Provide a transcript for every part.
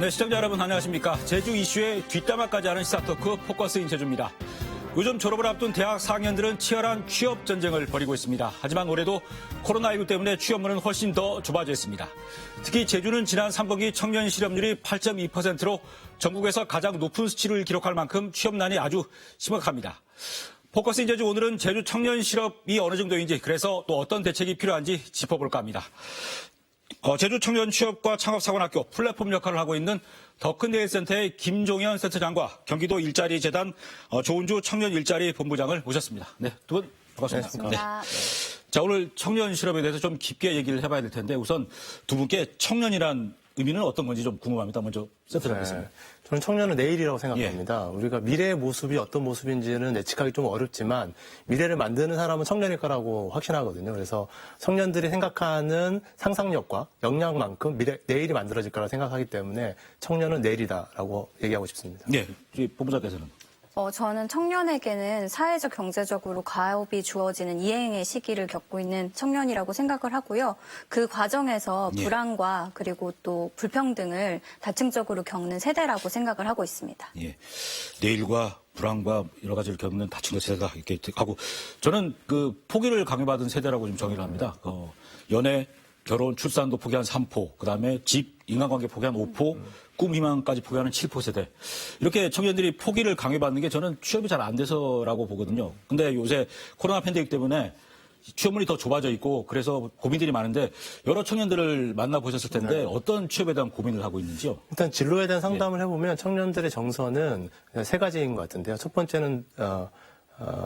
네, 시청자 여러분 안녕하십니까. 제주 이슈의 뒷담화까지 하는 시사토크 포커스인 제주입니다. 요즘 졸업을 앞둔 대학 4학년들은 치열한 취업 전쟁을 벌이고 있습니다. 하지만 올해도 코로나19 때문에 취업문은 훨씬 더 좁아져 있습니다. 특히 제주는 지난 3분기 청년 실업률이 8.2%로 전국에서 가장 높은 수치를 기록할 만큼 취업난이 아주 심각합니다. 포커스인 제주 오늘은 제주 청년 실업이 어느 정도인지, 그래서 또 어떤 대책이 필요한지 짚어볼까 합니다. 제주 청년 취업과 창업사관학교 플랫폼 역할을 하고 있는 더큰내일센터의 김종현 센터장과 경기도 일자리 재단 조은주 청년 일자리 본부장을 모셨습니다. 네, 두 분 반갑습니다. 네. 자, 오늘 청년 실업에 대해서 좀 깊게 얘기를 해봐야 될 텐데, 우선 두 분께 청년이란 의미는 어떤 건지 좀 궁금합니다. 먼저 센터장 하겠습니다. 저는 청년은 내일이라고 생각합니다. 우리가 미래의 모습이 어떤 모습인지는 예측하기 좀 어렵지만 미래를 만드는 사람은 청년일 거라고 확신하거든요. 그래서 청년들이 생각하는 상상력과 역량만큼 내일이 만들어질 거라고 생각하기 때문에 청년은 내일이다라고 얘기하고 싶습니다. 네, 본부장께서는. 저는 청년에게는 사회적, 경제적으로 가업이 주어지는 이행의 시기를 겪고 있는 청년이라고 생각을 하고요. 그 과정에서 불안과 그리고 또 불평등을 다층적으로 겪는 세대라고 생각을 하고 있습니다. 예, 내일과 불안과 여러 가지를 겪는 다층적 세대가 이렇게 하고, 저는 그 포기를 강요받은 세대라고 좀 정의를 합니다. 연애, 결혼, 출산도 포기한 3포, 그다음에 집, 인간관계 포기한 5포, 꿈, 희망까지 포기하는 7포 세대. 이렇게 청년들이 포기를 강요받는 게 저는 취업이 잘 안 돼서라고 보거든요. 근데 요새 코로나 팬데믹 때문에 취업문이 더 좁아져 있고 그래서 고민들이 많은데, 여러 청년들을 만나보셨을 텐데 어떤 취업에 대한 고민을 하고 있는지요? 일단 진로에 대한 상담을 해보면 청년들의 정서는 세 가지인 것 같은데요. 첫 번째는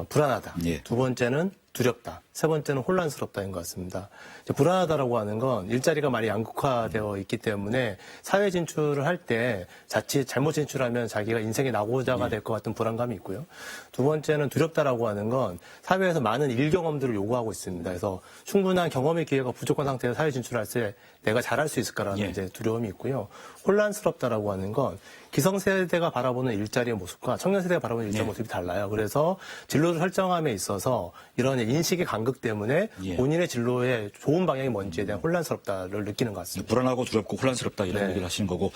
불안하다. 두 번째는 두렵다. 세 번째는 혼란스럽다인 것 같습니다. 불안하다라고 하는 건 일자리가 많이 양극화되어 있기 때문에 사회 진출을 할 때 자칫 잘못 진출하면 자기가 인생의 낙오자가 될 것 같은 불안감이 있고요. 두 번째는 두렵다라고 하는 건 사회에서 많은 일 경험들을 요구하고 있습니다. 그래서 충분한 경험의 기회가 부족한 상태에서 사회 진출할 때 내가 잘할 수 있을까라는 이제 두려움이 있고요. 혼란스럽다라고 하는 건 기성세대가 바라보는 일자리의 모습과 청년세대가 바라보는 일자리 모습이 달라요. 그래서 진로를 설정함에 있어서 이런 인식의 간극 때문에 본인의 진로의 좋은 방향이 뭔지에 대한 혼란스럽다를 느끼는 것 같습니다. 불안하고 두렵고 혼란스럽다 이런 얘기를 하시는 거고,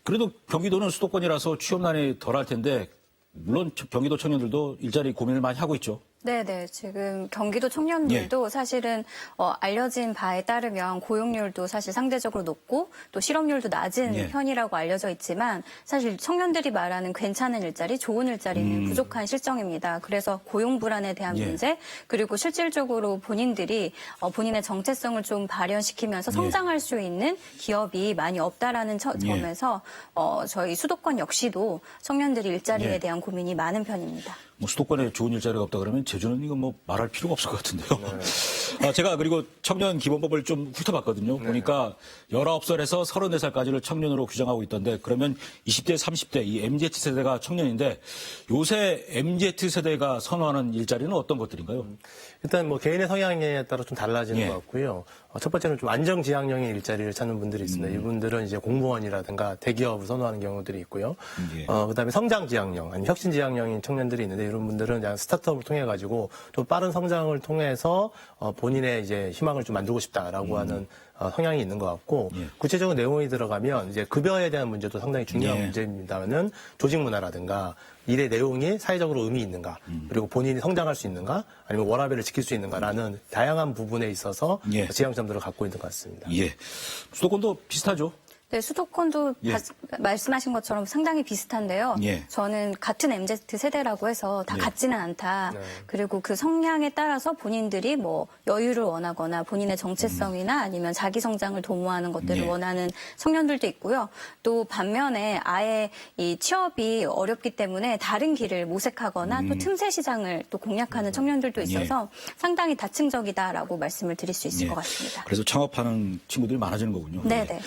그래도 경기도는 수도권이라서 취업난이 덜할 텐데, 물론 경기도 청년들도 일자리 고민을 많이 하고 있죠. 네네. 지금 경기도 청년들도 사실은 알려진 바에 따르면 고용률도 사실 상대적으로 높고 또 실업률도 낮은 편이라고 알려져 있지만, 사실 청년들이 말하는 괜찮은 일자리, 좋은 일자리는 부족한 실정입니다. 그래서 고용 불안에 대한 문제, 그리고 실질적으로 본인들이 본인의 정체성을 좀 발현시키면서 성장할 수 있는 기업이 많이 없다라는 점에서 저희 수도권 역시도 청년들이 일자리에 대한 고민이 많은 편입니다. 뭐 수도권에 좋은 일자리가 없다 그러면 제주는 이거 뭐 말할 필요가 없을 것 같은데요. 제가 그리고 청년 기본법을 좀 훑어봤거든요. 보니까 19살에서 34살까지를 청년으로 규정하고 있던데, 그러면 20대, 30대 이 MZ세대가 청년인데, 요새 MZ세대가 선호하는 일자리는 어떤 것들인가요? 일단 뭐 개인의 성향에 따라 좀 달라지는 것 같고요. 첫 번째는 좀 안정지향형의 일자리를 찾는 분들이 있습니다. 이분들은 이제 공무원이라든가 대기업을 선호하는 경우들이 있고요. 그다음에 성장지향형, 아니 혁신지향형인 청년들이 있는데, 이런 분들은 그냥 스타트업을 통해 가지고 좀 빠른 성장을 통해서 본인의 이제 희망을 좀 만들고 싶다라고 하는 성향이 있는 것 같고, 구체적인 내용이 들어가면 이제 급여에 대한 문제도 상당히 중요한 문제입니다만은 조직 문화라든가 일의 내용이 사회적으로 의미 있는가, 그리고 본인이 성장할 수 있는가, 아니면 워라밸을 지킬 수 있는가라는 다양한 부분에 있어서 지향점들을 갖고 있는 것 같습니다. 수도권도 비슷하죠? 네, 수도권도 말씀하신 것처럼 상당히 비슷한데요. 저는 같은 MZ 세대라고 해서 다 같지는 않다. 그리고 그 성향에 따라서 본인들이 뭐 여유를 원하거나 본인의 정체성이나 아니면 자기 성장을 도모하는 것들을 원하는 청년들도 있고요. 또 반면에 아예 이 취업이 어렵기 때문에 다른 길을 모색하거나 또 틈새 시장을 또 공략하는 청년들도 있어서 상당히 다층적이다라고 말씀을 드릴 수 있을 것 같습니다. 그래서 창업하는 친구들이 많아지는 거군요. 네네.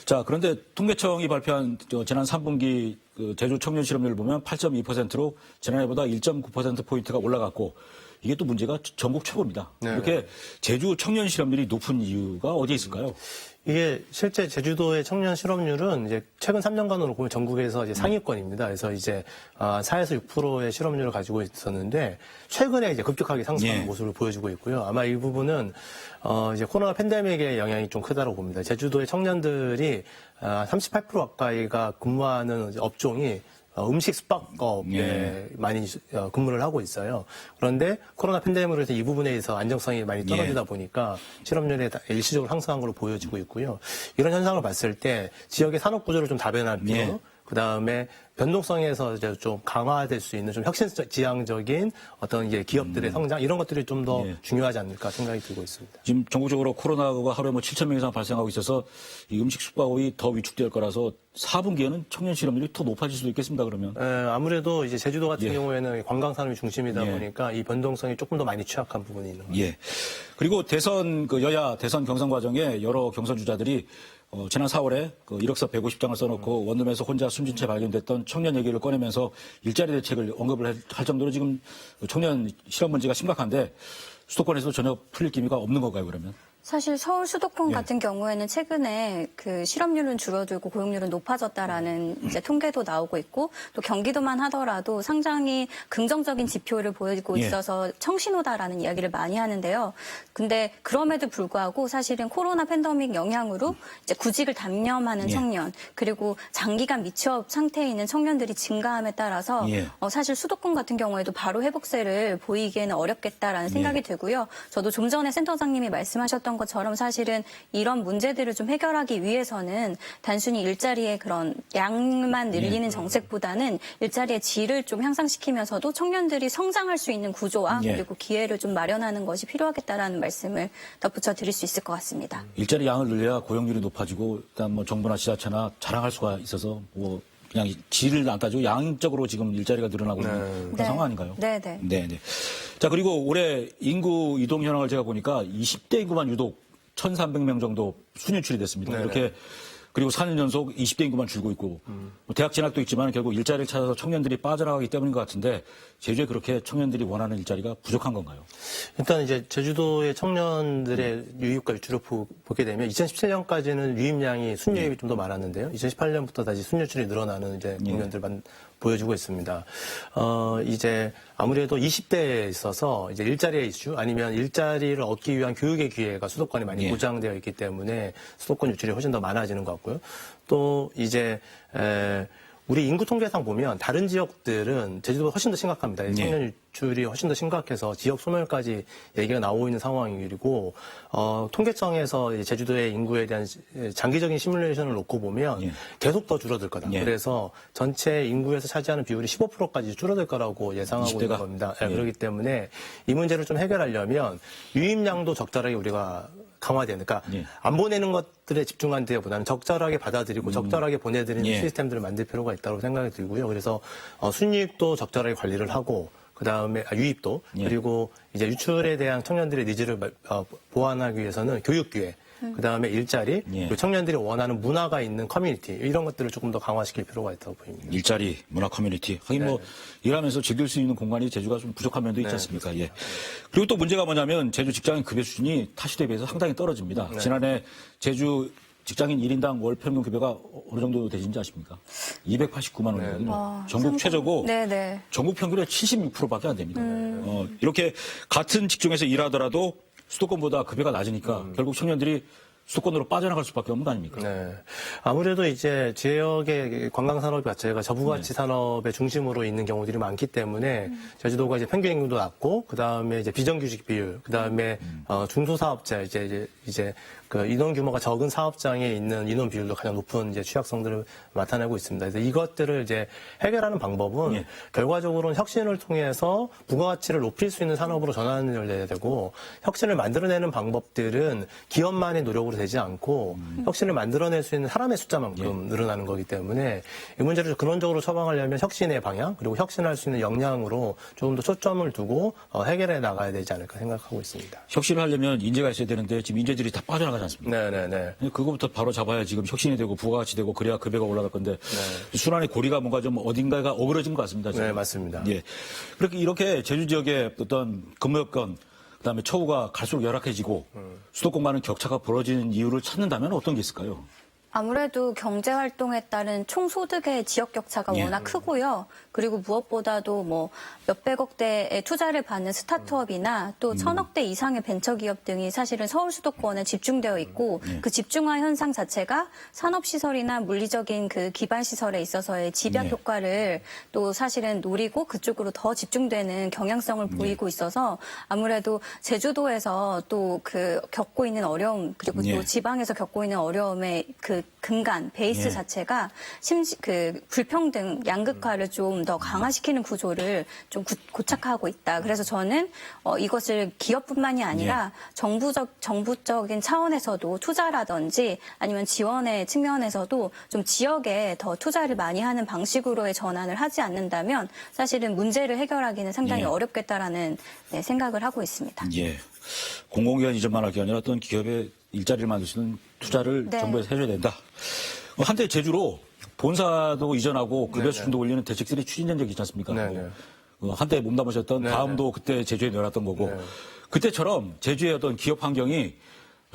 자, 그런데 통계청이 발표한 지난 3분기 제주 청년 실업률을 보면 8.2%로 지난해보다 1.9%포인트가 올라갔고, 이게 또 문제가 전국 최고입니다. 이렇게 제주 청년 실업률이 높은 이유가 어디에 있을까요? 이게 실제 제주도의 청년 실업률은 이제 최근 3년간으로 보면 전국에서 이제 상위권입니다. 그래서 이제 4에서 6%의 실업률을 가지고 있었는데 최근에 이제 급격하게 상승하는 모습을 보여주고 있고요. 아마 이 부분은 이제 코로나 팬데믹의 영향이 좀 크다고 봅니다. 제주도의 청년들이 38% 가까이가 근무하는 이제 업종이 음식 숙박업에 많이 근무를 하고 있어요. 그런데 코로나 팬데믹으로 해서 이 부분에 대해서 안정성이 많이 떨어지다 보니까 실업률이 일시적으로 상승한 걸로 보여지고 있고요. 이런 현상을 봤을 때 지역의 산업 구조를 좀 다변화할 필요, 그다음에 변동성에서 이제 좀 강화될 수 있는 좀 혁신지향적인 어떤 이제 기업들의 성장 이런 것들이 좀 더 중요하지 않을까 생각이 들고 있습니다. 지금 전국적으로 코로나가 하루에 7천 명 이상 발생하고 있어서 이 음식 숙박업이 더 위축될 거라서 4분기에는 청년 실업률이 더 높아질 수도 있겠습니다. 그러면 아무래도 이제 제주도 같은 경우에는 관광 산업이 중심이다 보니까 이 변동성이 조금 더 많이 취약한 부분이 있는 거죠. 그리고 대선 여야 대선 경선 과정에 여러 경선 주자들이 지난 4월에 1억서 150장을 써놓고 원룸에서 혼자 숨진 채 발견됐던 청년 얘기를 꺼내면서 일자리 대책을 언급을 할 정도로 지금 청년 실업 문제가 심각한데 수도권에서 전혀 풀릴 기미가 없는 건가요, 그러면? 사실 서울 수도권 같은 경우에는 최근에 그 실업률은 줄어들고 고용률은 높아졌다라는 이제 통계도 나오고 있고 또 경기도만 하더라도 상당히 긍정적인 지표를 보이고 있어서 청신호다라는 이야기를 많이 하는데요. 근데 그럼에도 불구하고 사실은 코로나 팬데믹 영향으로 이제 구직을 단념하는 청년 그리고 장기간 미취업 상태에 있는 청년들이 증가함에 따라서 사실 수도권 같은 경우에도 바로 회복세를 보이기에는 어렵겠다라는 생각이 들고요. 저도 좀 전에 센터장님이 말씀하셨던 것처럼 사실은 이런 문제들을 좀 해결하기 위해서는 단순히 일자리의 그런 양만 늘리는 정책보다는 일자리의 질을 좀 향상시키면서도 청년들이 성장할 수 있는 구조와 그리고 기회를 좀 마련하는 것이 필요하겠다라는 말씀을 덧붙여 드릴 수 있을 것 같습니다. 일자리 양을 늘려야 고용률이 높아지고 일단 정부나 지자체나 자랑할 수가 있어서 그냥 질을 안 따지고 양적으로 지금 일자리가 늘어나고 있는 그런 상황 아닌가요? 네네. 자, 그리고 올해 인구 이동 현황을 제가 보니까 20대 인구만 유독 1,300명 정도 순유출이 됐습니다. 이렇게 그리고 4년 연속 20대 인구만 줄고 있고 대학 진학도 있지만 결국 일자리를 찾아서 청년들이 빠져나가기 때문인 것 같은데 제주에 그렇게 청년들이 원하는 일자리가 부족한 건가요? 일단 이제 제주도의 청년들의 유입과 유출을 보게 되면 2017년까지는 유입량이 순유입이 좀 더 많았는데요. 2018년부터 다시 순유출이 늘어나는 이제 국면들만 보여주고 있습니다. 이제 아무래도 20대에 있어서 이제 일자리의 이슈 아니면 일자리를 얻기 위한 교육의 기회가 수도권에 많이 보장되어 있기 때문에 수도권 유출이 훨씬 더 많아지는 것 같고요. 또 이제 우리 인구 통계상 보면 다른 지역들은 제주도가 훨씬 더 심각합니다. 청년 유출이 훨씬 더 심각해서 지역 소멸까지 얘기가 나오고 있는 상황이고 통계청에서 제주도의 인구에 대한 장기적인 시뮬레이션을 놓고 보면 계속 더 줄어들 거다. 그래서 전체 인구에서 차지하는 비율이 15%까지 줄어들 거라고 예상하고 있는 겁니다. 그렇기 때문에 이 문제를 좀 해결하려면 유입량도 적절하게 우리가 강화되는, 그러니까 안 보내는 것들에 집중한 데보다는 적절하게 받아들이고 적절하게 보내드리는 시스템들을 만들 필요가 있다고 생각이 들고요. 그래서 순유입도 적절하게 관리를 하고 그다음에 유입도 그리고 이제 유출에 대한 청년들의 니즈를 보완하기 위해서는 교육 기회 그다음에 일자리, 그리고 청년들이 원하는 문화가 있는 커뮤니티 이런 것들을 조금 더 강화시킬 필요가 있다고 보입니다. 일자리, 문화 커뮤니티. 하긴 일하면서 즐길 수 있는 공간이 제주가 좀 부족한 면도 있지 않습니까? 그리고 또 문제가 뭐냐면 제주 직장인 급여 수준이 타시 대비해서 상당히 떨어집니다. 지난해 제주 직장인 1인당 월 평균 급여가 어느 정도 되시는지 아십니까? 289만 원이거든요. 전국 최저고 전국 평균의 76%밖에 안 됩니다. 이렇게 같은 직종에서 일하더라도 수도권보다 급여가 낮으니까 결국 청년들이 수도권으로 빠져나갈 수밖에 없는 거 아닙니까? 아무래도 이제 지역의 관광산업 자체가 저부가치 산업의 중심으로 있는 경우들이 많기 때문에 제주도가 이제 평균 인구도 낮고 그 다음에 이제 비정규직 비율, 그 다음에 중소사업자 이제 그 인원 규모가 적은 사업장에 있는 인원 비율도 가장 높은 이제 취약성들을 나타내고 있습니다. 그래서 이것들을 이제 해결하는 방법은 결과적으로는 혁신을 통해서 부가가치를 높일 수 있는 산업으로 전환을 해야 되고 혁신을 만들어내는 방법들은 기업만의 노력으로 지속적으로 되지 않고 혁신을 만들어낼 수 있는 사람의 숫자만큼 늘어나는 거기 때문에 이 문제를 근원적으로 처방하려면 혁신의 방향 그리고 혁신할 수 있는 역량으로 조금 더 초점을 두고 해결해 나가야 되지 않을까 생각하고 있습니다. 혁신을 하려면 인재가 있어야 되는데 지금 인재들이 다 빠져나가지 않습니까? 네네네. 그거부터 바로 잡아야 지금 혁신이 되고 부가가치 되고 그래야 급여가 올라갈 건데 순환의 고리가 뭔가 좀 어딘가가 어그러진 것 같습니다. 지금. 네, 맞습니다. 예. 그렇게 이렇게 제주 지역의 어떤 근무 여건 그다음에 처우가 갈수록 열악해지고 수도권과는 격차가 벌어지는 이유를 찾는다면 어떤 게 있을까요? 아무래도 경제활동에 따른 총소득의 지역 격차가 워낙 크고요. 그리고 무엇보다도 뭐 몇백억대의 투자를 받는 스타트업이나 또 천억대 이상의 벤처기업 등이 사실은 서울 수도권에 집중되어 있고 그 집중화 현상 자체가 산업시설이나 물리적인 그 기반시설에 있어서의 집약 효과를 또 사실은 노리고 그쪽으로 더 집중되는 경향성을 보이고 있어서 아무래도 제주도에서 또 그 겪고 있는 어려움 그리고 또 지방에서 겪고 있는 어려움의 그 근간 베이스 자체가 그 불평등 양극화를 좀 더 강화시키는 구조를 좀 고착화하고 있다. 그래서 저는 이것을 기업뿐만이 아니라 정부적인 차원에서도 투자라든지 아니면 지원의 측면에서도 좀 지역에 더 투자를 많이 하는 방식으로의 전환을 하지 않는다면 사실은 문제를 해결하기는 상당히 어렵겠다라는 생각을 하고 있습니다. 예. 공공기관 이전만 할 게 아니라 어떤 기업의 일자리를 만들 수 있는 투자를 정부에서 해줘야 된다. 한때 제주로 본사도 이전하고 급여 수준도 올리는 대책들이 추진된 적이 있지 않습니까? 한때 몸담으셨던 다음도 그때 제주에 내놨던 거고 그때처럼 제주의 어떤 기업 환경이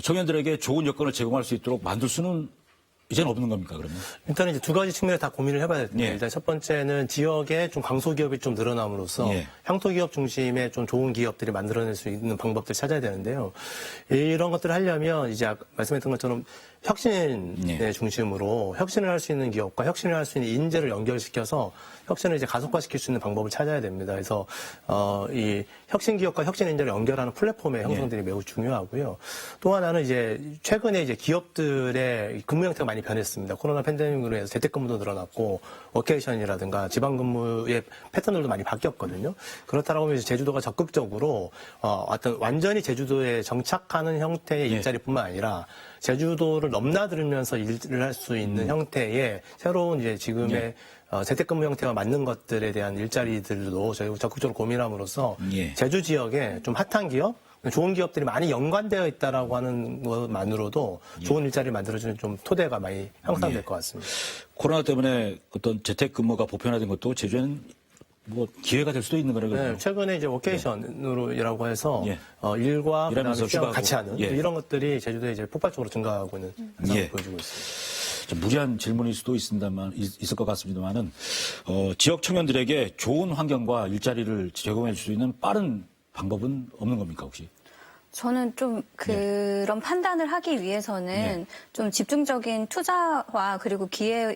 청년들에게 좋은 여건을 제공할 수 있도록 만들 수는 이제는 없는 겁니까, 그러면? 일단은 이제 두 가지 측면에 다 고민을 해봐야 됩니다. 예. 일단 첫 번째는 지역에 좀 강소기업이 좀 늘어남으로써 향토기업 중심의 좀 좋은 기업들이 만들어낼 수 있는 방법들을 찾아야 되는데요. 이런 것들을 하려면 이제 아까 말씀했던 것처럼 혁신의 중심으로 혁신을 할 수 있는 기업과 혁신을 할 수 있는 인재를 연결시켜서 혁신을 이제 가속화시킬 수 있는 방법을 찾아야 됩니다. 그래서 이 혁신 기업과 혁신 인재를 연결하는 플랫폼의 형성들이 매우 중요하고요. 또 하나는 이제 최근에 이제 기업들의 근무 형태가 많이 변했습니다. 코로나 팬데믹으로 해서 재택근무도 늘어났고 워케이션이라든가 지방근무의 패턴들도 많이 바뀌었거든요. 그렇다고 하면 이제 제주도가 적극적으로 어떤 완전히 제주도에 정착하는 형태의 일자리뿐만 아니라 제주도를 넘나들면서 일을 할 수 있는 형태의 새로운 이제 지금의 재택근무 형태가 맞는 것들에 대한 일자리들도 저희가 적극적으로 고민함으로써 제주 지역에 좀 핫한 기업, 좋은 기업들이 많이 연관되어 있다라고 하는 것만으로도 좋은 일자리를 만들어주는 좀 토대가 많이 형성될 것 같습니다. 코로나 때문에 어떤 재택근무가 보편화된 것도 제주에는 뭐 기회가 될 수도 있는 거라고요. 네, 최근에 이제 워케이션으로라고 해서 일과 그다음에 휴양을 같이 하는 이런 것들이 제주도에 이제 폭발적으로 증가하고 있는 현상을 보여주고 있습니다. 좀 무리한 질문일 수도 있을 것 같습니다만은 지역 청년들에게 좋은 환경과 일자리를 제공해 줄 수 있는 빠른 방법은 없는 겁니까 혹시? 저는 좀 그런 판단을 하기 위해서는 좀 집중적인 투자와 그리고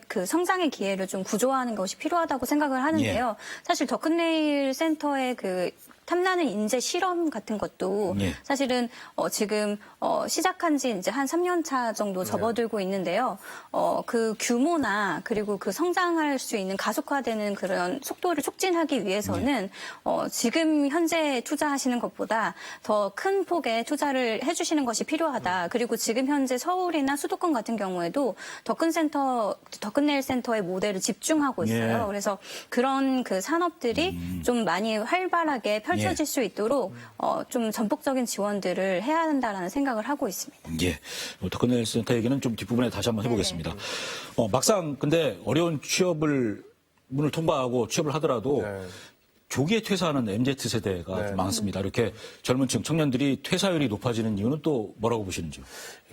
그 성장의 기회를 좀 구조화하는 것이 필요하다고 생각을 하는데요. 사실 더큰네일 센터의 그 탐나는 인재 실험 같은 것도 사실은 지금 시작한 지 이제 한 3년 차 정도 접어들고 있는데요. 그 규모나 그리고 그 성장할 수 있는 가속화되는 그런 속도를 촉진하기 위해서는 지금 현재 투자하시는 것보다 더 큰 폭의 투자를 해주시는 것이 필요하다. 그리고 지금 현재 서울이나 수도권 같은 경우에도 더큰네일 센터의 모델을 집중하고 있어요. 그래서 그런 그 산업들이 좀 많이 활발하게 펼쳐질 수 있도록 좀 전폭적인 지원들을 해야 한다라는 생각을 하고 있습니다. 예, 더큰네일 센터 얘기는 좀 뒷부분에 다시 한번 해보겠습니다. 막상 근데 어려운 문을 통과하고 취업을 하더라도 조기에 퇴사하는 MZ세대가 좀 많습니다. 이렇게 젊은 층 청년들이 퇴사율이 높아지는 이유는 또 뭐라고 보시는지요?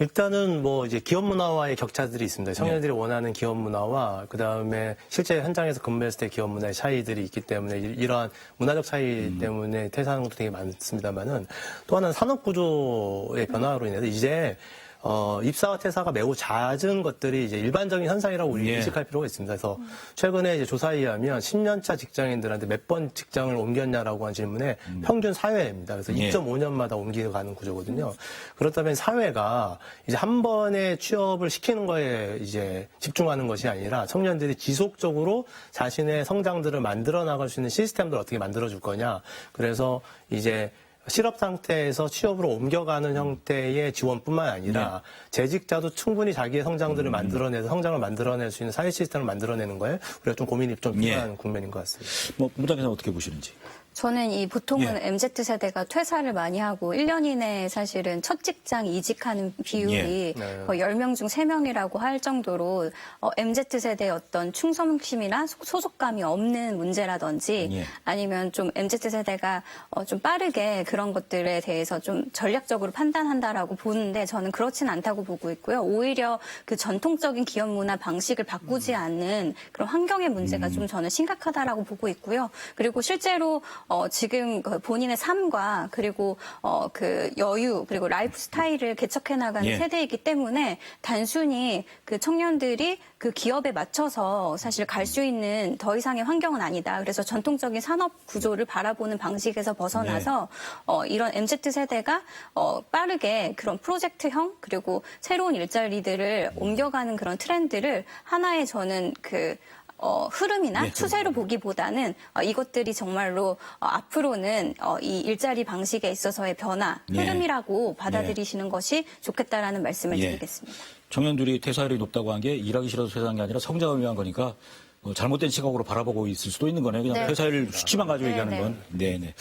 일단은 뭐 이제 기업 문화와의 격차들이 있습니다. 청년들이 원하는 기업 문화와 그다음에 실제 현장에서 근무했을 때 기업 문화의 차이들이 있기 때문에 이러한 문화적 차이 때문에 퇴사하는 것도 되게 많습니다만은 또 하나는 산업 구조의 변화로 인해서 이제 입사와 퇴사가 매우 잦은 것들이 이제 일반적인 현상이라고 우리 인식할 필요가 있습니다. 그래서 최근에 이제 조사에 의하면 10년차 직장인들한테 몇 번 직장을 옮겼냐라고 한 질문에 평균 4회입니다. 그래서 2.5년마다 옮겨가는 구조거든요. 그렇다면 사회가 이제 한 번에 취업을 시키는 거에 이제 집중하는 것이 아니라 청년들이 지속적으로 자신의 성장들을 만들어 나갈 수 있는 시스템들을 어떻게 만들어 줄 거냐. 그래서 이제 실업 상태에서 취업으로 옮겨가는 형태의 지원뿐만 아니라 재직자도 충분히 자기의 성장들을 만들어내서 성장을 만들어낼 수 있는 사회 시스템을 만들어내는 거에 우리가 좀 고민이 좀 필요한 국면인 것 같습니다. 뭐 부장께서는 어떻게 보시는지? 저는 이 보통은 MZ세대가 퇴사를 많이 하고 1년 이내에 사실은 첫 직장 이직하는 비율이 거의 10명 중 3명이라고 할 정도로 MZ세대의 어떤 충성심이나 소속감이 없는 문제라든지 아니면 좀 MZ세대가 좀 빠르게 그런 것들에 대해서 좀 전략적으로 판단한다라고 보는데 저는 그렇진 않다고 보고 있고요. 오히려 그 전통적인 기업 문화 방식을 바꾸지 않는 그런 환경의 문제가 좀 저는 심각하다라고 보고 있고요. 그리고 실제로 지금 본인의 삶과 그리고 그 여유 그리고 라이프 스타일을 개척해 나가는 세대이기 때문에 단순히 그 청년들이 그 기업에 맞춰서 사실 갈 수 있는 더 이상의 환경은 아니다. 그래서 전통적인 산업 구조를 바라보는 방식에서 벗어나서 이런 MZ 세대가 빠르게 그런 프로젝트형 그리고 새로운 일자리들을 옮겨가는 그런 트렌드를 하나의 저는 그 흐름이나 추세로 보기보다는 이것들이 정말로 앞으로는 이 일자리 방식에 있어서의 변화, 흐름이라고 받아들이시는 것이 좋겠다라는 말씀을 드리겠습니다. 청년들이 퇴사율이 높다고 한 게 일하기 싫어서 퇴사한 게 아니라 성장을 위한 거니까 잘못된 시각으로 바라보고 있을 수도 있는 거네요. 그냥 퇴사율 수치만 가지고 얘기하는 건. 네네.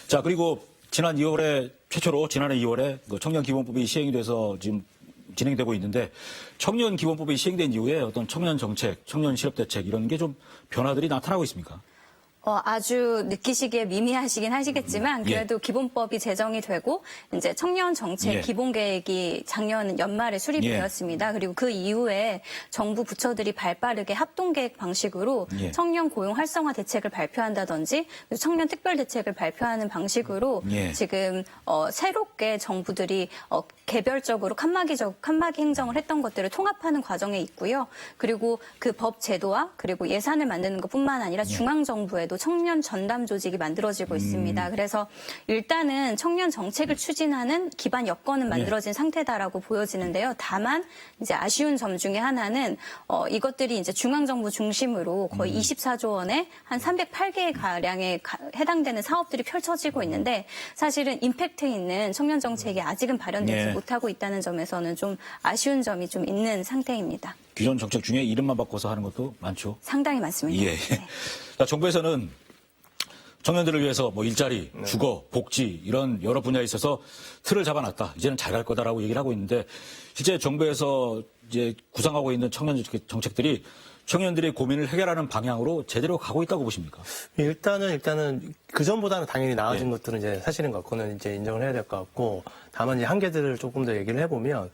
자, 그리고 지난 2월에 최초로 지난해 2월에 그 청년 기본법이 시행이 돼서 지금 진행되고 있는데 청년 기본법이 시행된 이후에 어떤 청년 정책, 청년 실업 대책 이런 게 좀 변화들이 나타나고 있습니까? 아주 느끼시기에 미미하시긴 하시겠지만 그래도 기본법이 제정이 되고 이제 청년 정책 기본 계획이 작년 연말에 수립이 되었습니다. 그리고 그 이후에 정부 부처들이 발빠르게 합동 계획 방식으로 청년 고용 활성화 대책을 발표한다든지 청년 특별 대책을 발표하는 방식으로 지금 새롭게 정부들이 개별적으로 칸막이 행정을 했던 것들을 통합하는 과정에 있고요. 그리고 그 법 제도와 그리고 예산을 만드는 것뿐만 아니라 중앙 정부에도 청년 전담 조직이 만들어지고 있습니다. 그래서 일단은 청년 정책을 추진하는 기반 여건은 만들어진 상태다라고 보여지는데요. 다만 이제 아쉬운 점 중에 하나는 이것들이 이제 중앙 정부 중심으로 거의 24조 원에 한 308개 가량에 해당되는 사업들이 펼쳐지고 있는데 사실은 임팩트 있는 청년 정책이 아직은 발현되지 못하고 있다는 점에서는 좀 아쉬운 점이 좀 있는 상태입니다. 기존 정책 중에 이름만 바꿔서 하는 것도 많죠. 상당히 많습니다. 예. 자, 정부에서는 청년들을 위해서 뭐 일자리, 주거, 복지 이런 여러 분야에 있어서 틀을 잡아놨다. 이제는 잘 갈 거다라고 얘기를 하고 있는데 실제 정부에서 이제 구상하고 있는 청년 정책들이 청년들의 고민을 해결하는 방향으로 제대로 가고 있다고 보십니까? 일단은 그 전보다는 당연히 나아진 것들은 이제 사실인 것 같고는 이제 인정을 해야 될 것 같고 다만 이제 한계들을 조금 더 얘기를 해보면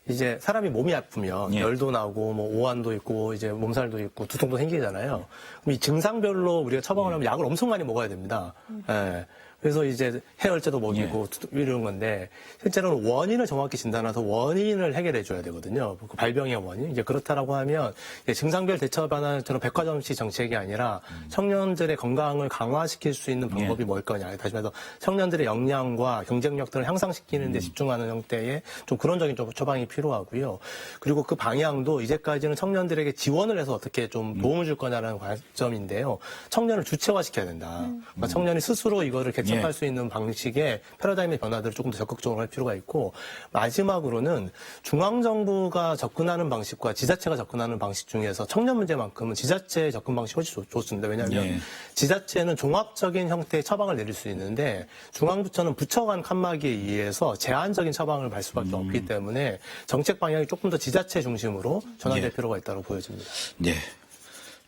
이제 사람이 몸이 아프면 열도 나고 뭐 오한도 있고 이제 몸살도 있고 두통도 생기잖아요. 그럼 이 증상별로 우리가 처방을 하면 약을 엄청 많이 먹어야 됩니다. 예. 그래서 이제 해열제도 먹이고 이런 건데 실제로는 원인을 정확히 진단해서 원인을 해결해 줘야 되거든요. 그 발병의 원인. 이제 그렇다라고 하면 이제 증상별 대처 방안처럼 백화점식 정책이 아니라 청년들의 건강을 강화시킬 수 있는 방법이 뭘 거냐. 다시 말해서 청년들의 역량과 경쟁력들을 향상시키는 데 집중하는 형태의 좀 그런적인 처방이 필요하고요. 그리고 그 방향도 이제까지는 청년들에게 지원을 해서 어떻게 좀 도움을 줄 거냐라는 관점인데요. 청년을 주체화시켜야 된다. 그러니까 청년이 스스로 이거를 개척할 수 있는 방식의 패러다임의 변화들을 조금 더 적극적으로 할 필요가 있고 마지막으로는 중앙정부가 접근하는 방식과 지자체가 접근하는 방식 중에서 청년 문제만큼은 지자체의 접근 방식이 훨씬 좋습니다. 왜냐하면 지자체는 종합적인 형태의 처방을 내릴 수 있는데 중앙부처는 부처 간 칸막이에 의해서 제한적인 처방을 갈 수밖에 없기 때문에 정책 방향이 조금 더 지자체 중심으로 전환될 필요가 있다고 보여집니다. 네.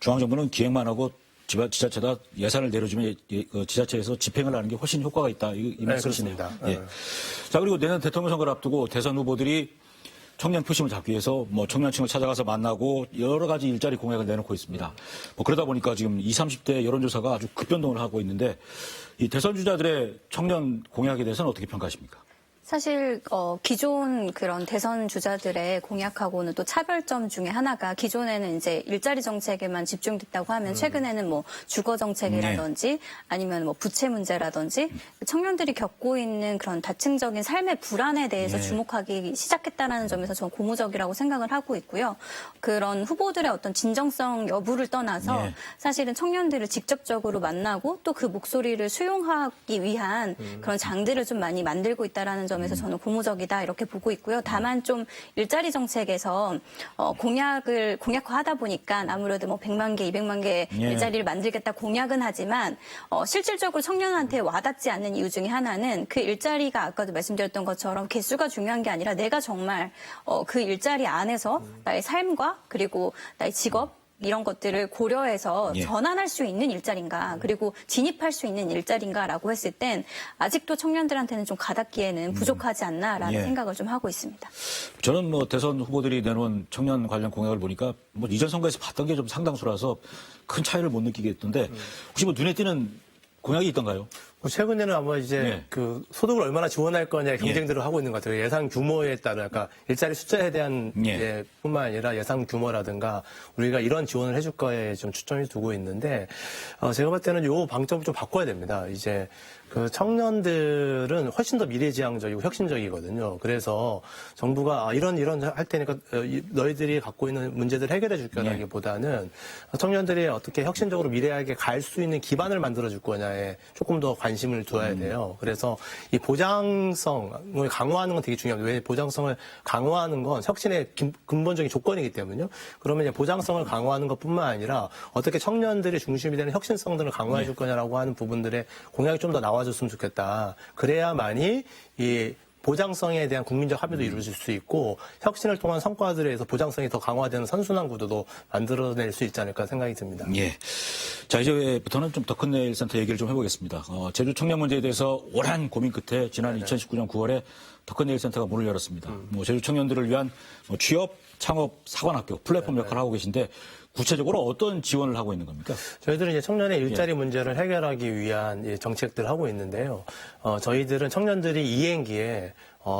중앙정부는 기획만 하고 지자체가 예산을 내려주면 지자체에서 집행을 하는 게 훨씬 효과가 있다. 이 말씀이시네요. 예. 자, 그리고 내년 대통령 선거를 앞두고 대선 후보들이 청년 표심을 잡기 위해서 뭐 청년층을 찾아가서 만나고 여러 가지 일자리 공약을 내놓고 있습니다. 뭐 그러다 보니까 지금 20, 30대 여론조사가 아주 급변동을 하고 있는데 이 대선 주자들의 청년 공약에 대해서는 어떻게 평가하십니까? 사실 기존 그런 대선 주자들의 공약하고는 또 차별점 중에 하나가 기존에는 이제 일자리 정책에만 집중됐다고 하면 최근에는 뭐 주거 정책이라든지 아니면 뭐 부채 문제라든지 청년들이 겪고 있는 그런 다층적인 삶의 불안에 대해서 주목하기 시작했다라는 점에서 저는 고무적이라고 생각을 하고 있고요. 그런 후보들의 어떤 진정성 여부를 떠나서 사실은 청년들을 직접적으로 만나고 또 그 목소리를 수용하기 위한 그런 장들을 좀 많이 만들고 있다라는 점에서 저는 고무적이다 이렇게 보고 있고요. 다만 좀 일자리 정책에서 공약화하다 보니까 아무래도 뭐 100만 개, 200만 개 일자리를 만들겠다 공약은 하지만 실질적으로 청년한테 와닿지 않는 이유 중에 하나는 그 일자리가 아까도 말씀드렸던 것처럼 개수가 중요한 게 아니라 내가 정말 그 일자리 안에서 나의 삶과 그리고 나의 직업 이런 것들을 고려해서 전환할 수 있는 일자리인가 그리고 진입할 수 있는 일자리인가라고 했을 땐 아직도 청년들한테는 좀 가닿기에는 부족하지 않나라는 생각을 좀 하고 있습니다. 저는 뭐 대선 후보들이 내놓은 청년 관련 공약을 보니까 뭐 이전 선거에서 봤던 게 좀 상당수라서 큰 차이를 못 느끼겠던데 혹시 뭐 눈에 띄는 공약이 있던가요? 최근에는 아마 이제 그 소득을 얼마나 지원할 거냐 경쟁들을 하고 있는 것 같아요. 예산 규모에 따라, 그러니까 일자리 숫자에 대한 뿐만 아니라 예산 규모라든가 우리가 이런 지원을 해줄 거에 좀 초점을 두고 있는데 제가 볼 때는 요 방점을 좀 바꿔야 됩니다. 이제 그 청년들은 훨씬 더 미래지향적이고 혁신적이거든요. 그래서 정부가 이런 할 테니까 너희들이 갖고 있는 문제들 해결해 줄 거라기보다는 청년들이 어떻게 혁신적으로 미래하게 갈 수 있는 기반을 만들어 줄 거냐에 조금 더 관심을 둬야 돼요. 그래서 이 보장성을 강화하는 건 되게 중요합니다. 왜 보장성을 강화하는 건 혁신의 근본적인 조건이기 때문에요. 그러면 이제 보장성을 강화하는 것뿐만 아니라 어떻게 청년들이 중심이 되는 혁신성들을 강화해 줄 거냐라고 하는 부분들의 공약이 좀 더 나와줬으면 좋겠다. 그래야만이 이 보장성에 대한 국민적 합의도 이루어질 수 있고 혁신을 통한 성과들에 의해서 보장성이 더 강화되는 선순환 구도도 만들어낼 수 있지 않을까 생각이 듭니다. 자, 이제부터는 좀 더 큰 내일 센터 얘기를 좀 해보겠습니다. 제주 청년 문제에 대해서 오랜 고민 끝에 지난 2019년 9월에 더 큰 내일 센터가 문을 열었습니다. 뭐 제주 청년들을 위한 뭐 취업, 창업, 사관학교, 플랫폼 역할을 하고 계신데 구체적으로 어떤 지원을 하고 있는 겁니까? 저희들은 이제 청년의 일자리 문제를 해결하기 위한 정책들을 하고 있는데요. 저희들은 청년들이 이행기에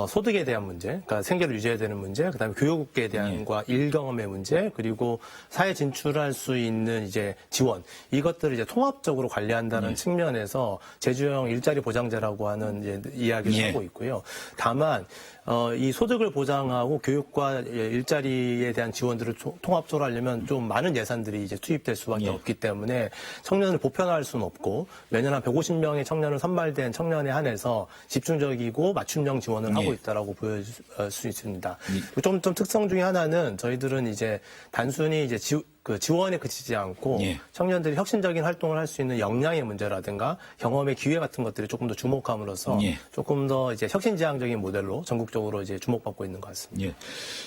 소득에 대한 문제, 그러니까 생계를 유지해야 되는 문제, 그다음에 교육에 대한과 일 경험의 문제, 그리고 사회 진출할 수 있는 이제 지원, 이것들을 이제 통합적으로 관리한다는 측면에서 제주형 일자리 보장제라고 하는 이제 이야기를 하고 있고요. 다만 이 소득을 보장하고 교육과 일자리에 대한 지원들을 통합적으로 하려면 좀 많은 예산들이 이제 투입될 수밖에 없기 때문에 청년을 보편화할 수는 없고 매년 한 150명의 청년을 선발된 청년에 한해서 집중적이고 맞춤형 지원을 하고 있다라고 보여줄 수 있습니다. 좀 특성 중에 하나는 저희들은 이제 단순히 이제 지원에 그치지 않고 청년들이 혁신적인 활동을 할 수 있는 역량의 문제라든가 경험의 기회 같은 것들이 조금 더 주목함으로써 조금 더 이제 혁신지향적인 모델로 전국적으로 이제 주목받고 있는 것 같습니다.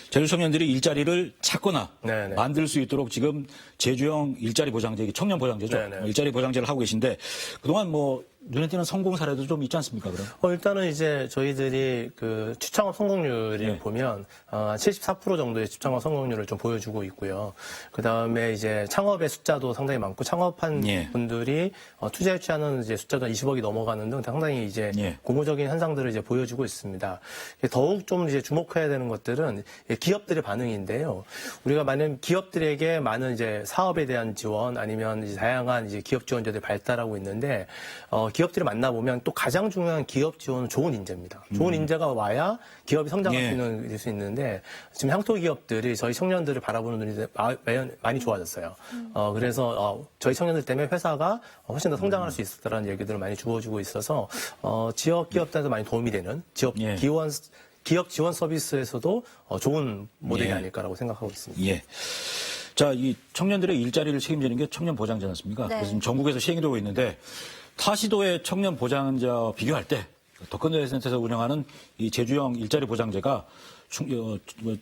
제주 청년들이 일자리를 찾거나 만들 수 있도록 지금 제주형 일자리 보장제, 청년 보장제죠. 일자리 보장제를 하고 계신데 그동안 뭐 눈에 띄는 성공 사례도 좀 있지 않습니까, 그럼? 일단은 이제 저희들이 그 취창업 성공률을 보면 74% 정도의 취창업 성공률을 좀 보여주고 있고요. 그 다음에 이제 창업의 숫자도 상당히 많고 창업한 분들이 투자에 취하는 이제 숫자도 20억이 넘어가는 등 상당히 이제 고무적인 현상들을 이제 보여주고 있습니다. 더욱 좀 이제 주목해야 되는 것들은 기업들의 반응인데요. 우리가 많은 기업들에게 많은 이제 사업에 대한 지원 아니면 이제 다양한 이제 기업 지원제들이 발달하고 있는데 기업들을 만나보면 또 가장 중요한 기업 지원은 좋은 인재입니다. 좋은 인재가 와야 기업이 성장할 수 있는데 지금 향토 기업들이 저희 청년들을 바라보는 눈이 많이 좋아졌어요. 그래서 저희 청년들 때문에 회사가 훨씬 더 성장할 수 있었다는 얘기들을 많이 주어주고 있어서 지역 기업들한테 많이 도움이 되는 기업 지원 서비스에서도 좋은 모델이 아닐까라고 생각하고 있습니다. 자, 이 청년들의 일자리를 책임지는 게 청년 보장제 않습니까? 그래서 지금 전국에서 시행이 되고 있는데 타 시도의 청년 보장제와 비교할 때 더 큰 내일 센터에서 운영하는 이 제주형 일자리 보장제가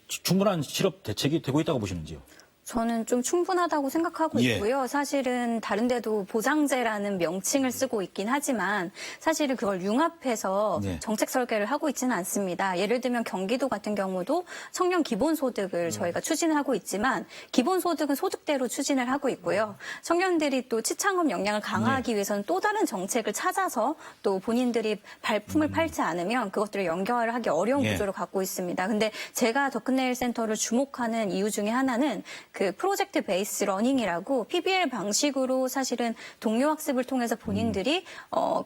충분한 실업 대책이 되고 있다고 보시는지요? 저는 좀 충분하다고 생각하고 예. 있고요. 사실은 다른 데도 보장제라는 명칭을 쓰고 있긴 하지만 사실은 그걸 융합해서 네. 정책 설계를 하고 있지는 않습니다. 예를 들면 경기도 같은 경우도 청년 기본소득을 저희가 추진을 하고 있지만 기본소득은 소득대로 추진을 하고 있고요. 청년들이 또 취창업 역량을 강화하기 위해서는 또 다른 정책을 찾아서 또 본인들이 발품을 팔지 않으면 그것들을 연결하기 어려운 예. 구조를 갖고 있습니다. 근데 제가 더큰네일 센터를 주목하는 이유 중에 하나는 그 프로젝트 베이스 러닝이라고 PBL 방식으로 사실은 동료 학습을 통해서 본인들이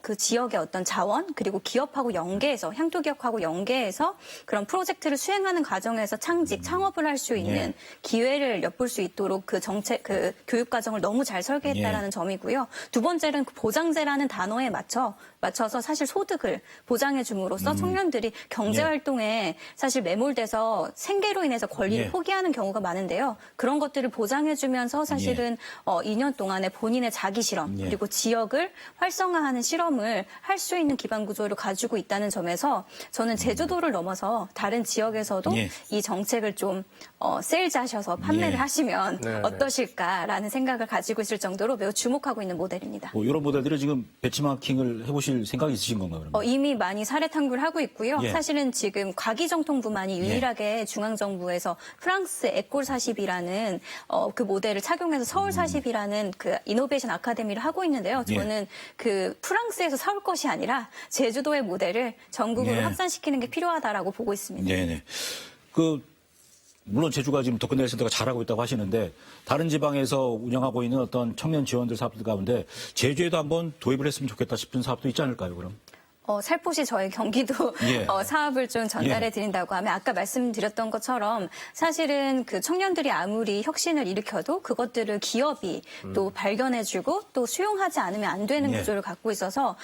그 지역의 어떤 자원 그리고 기업하고 연계해서 향토 기업하고 연계해서 그런 프로젝트를 수행하는 과정에서 창업을 할 수 있는 예. 기회를 엿볼 수 있도록 그 교육 과정을 너무 잘 설계했다라는 예. 점이고요. 두 번째는 그 보장제라는 단어에 맞춰서 사실 소득을 보장해 줌으로써 청년들이 경제 활동에 사실 매몰돼서 생계로 인해서 권리를 예. 포기하는 경우가 많은데요. 그런 것들을 보장해 주면서 사실은 2년 동안에 본인의 자기 실험 예. 그리고 지역을 활성화하는 실험을 할 수 있는 기반 구조를 가지고 있다는 점에서 저는 제주도를 넘어서 다른 지역에서도 예. 이 정책을 좀 세일즈하셔서 판매를 예. 하시면 네, 네. 어떠실까라는 생각을 가지고 있을 정도로 매우 주목하고 있는 모델입니다. 뭐 이런 모델들을 지금 배치마킹을 해보실 생각이 있으신 건가요? 그러면? 이미 많이 사례 탐구를 하고 있고요. 예. 사실은 지금 과기정통부만이 유일하게 중앙정부에서 프랑스 에콜 40이라는 그 모델을 착용해서 서울 40이라는 그 이노베이션 아카데미를 하고 있는데요. 예. 저는 그 프랑스에서 사올 것이 아니라 제주도의 모델을 전국으로 예. 확산시키는 게 필요하다라고 보고 있습니다. 네네. 물론 제주가 지금 더큰네일 센터가 잘하고 있다고 하시는데 다른 지방에서 운영하고 있는 어떤 청년 지원들 사업들 가운데 제주에도 한번 도입을 했으면 좋겠다 싶은 사업도 있지 않을까요, 그럼? 살포시 저희 경기도 예. 사업을 좀 전달해 예. 드린다고 하면 아까 말씀드렸던 것처럼 사실은 그 청년들이 아무리 혁신을 일으켜도 그것들을 기업이 또 발견해주고 또 수용하지 않으면 안 되는 예. 구조를 갖고 있어서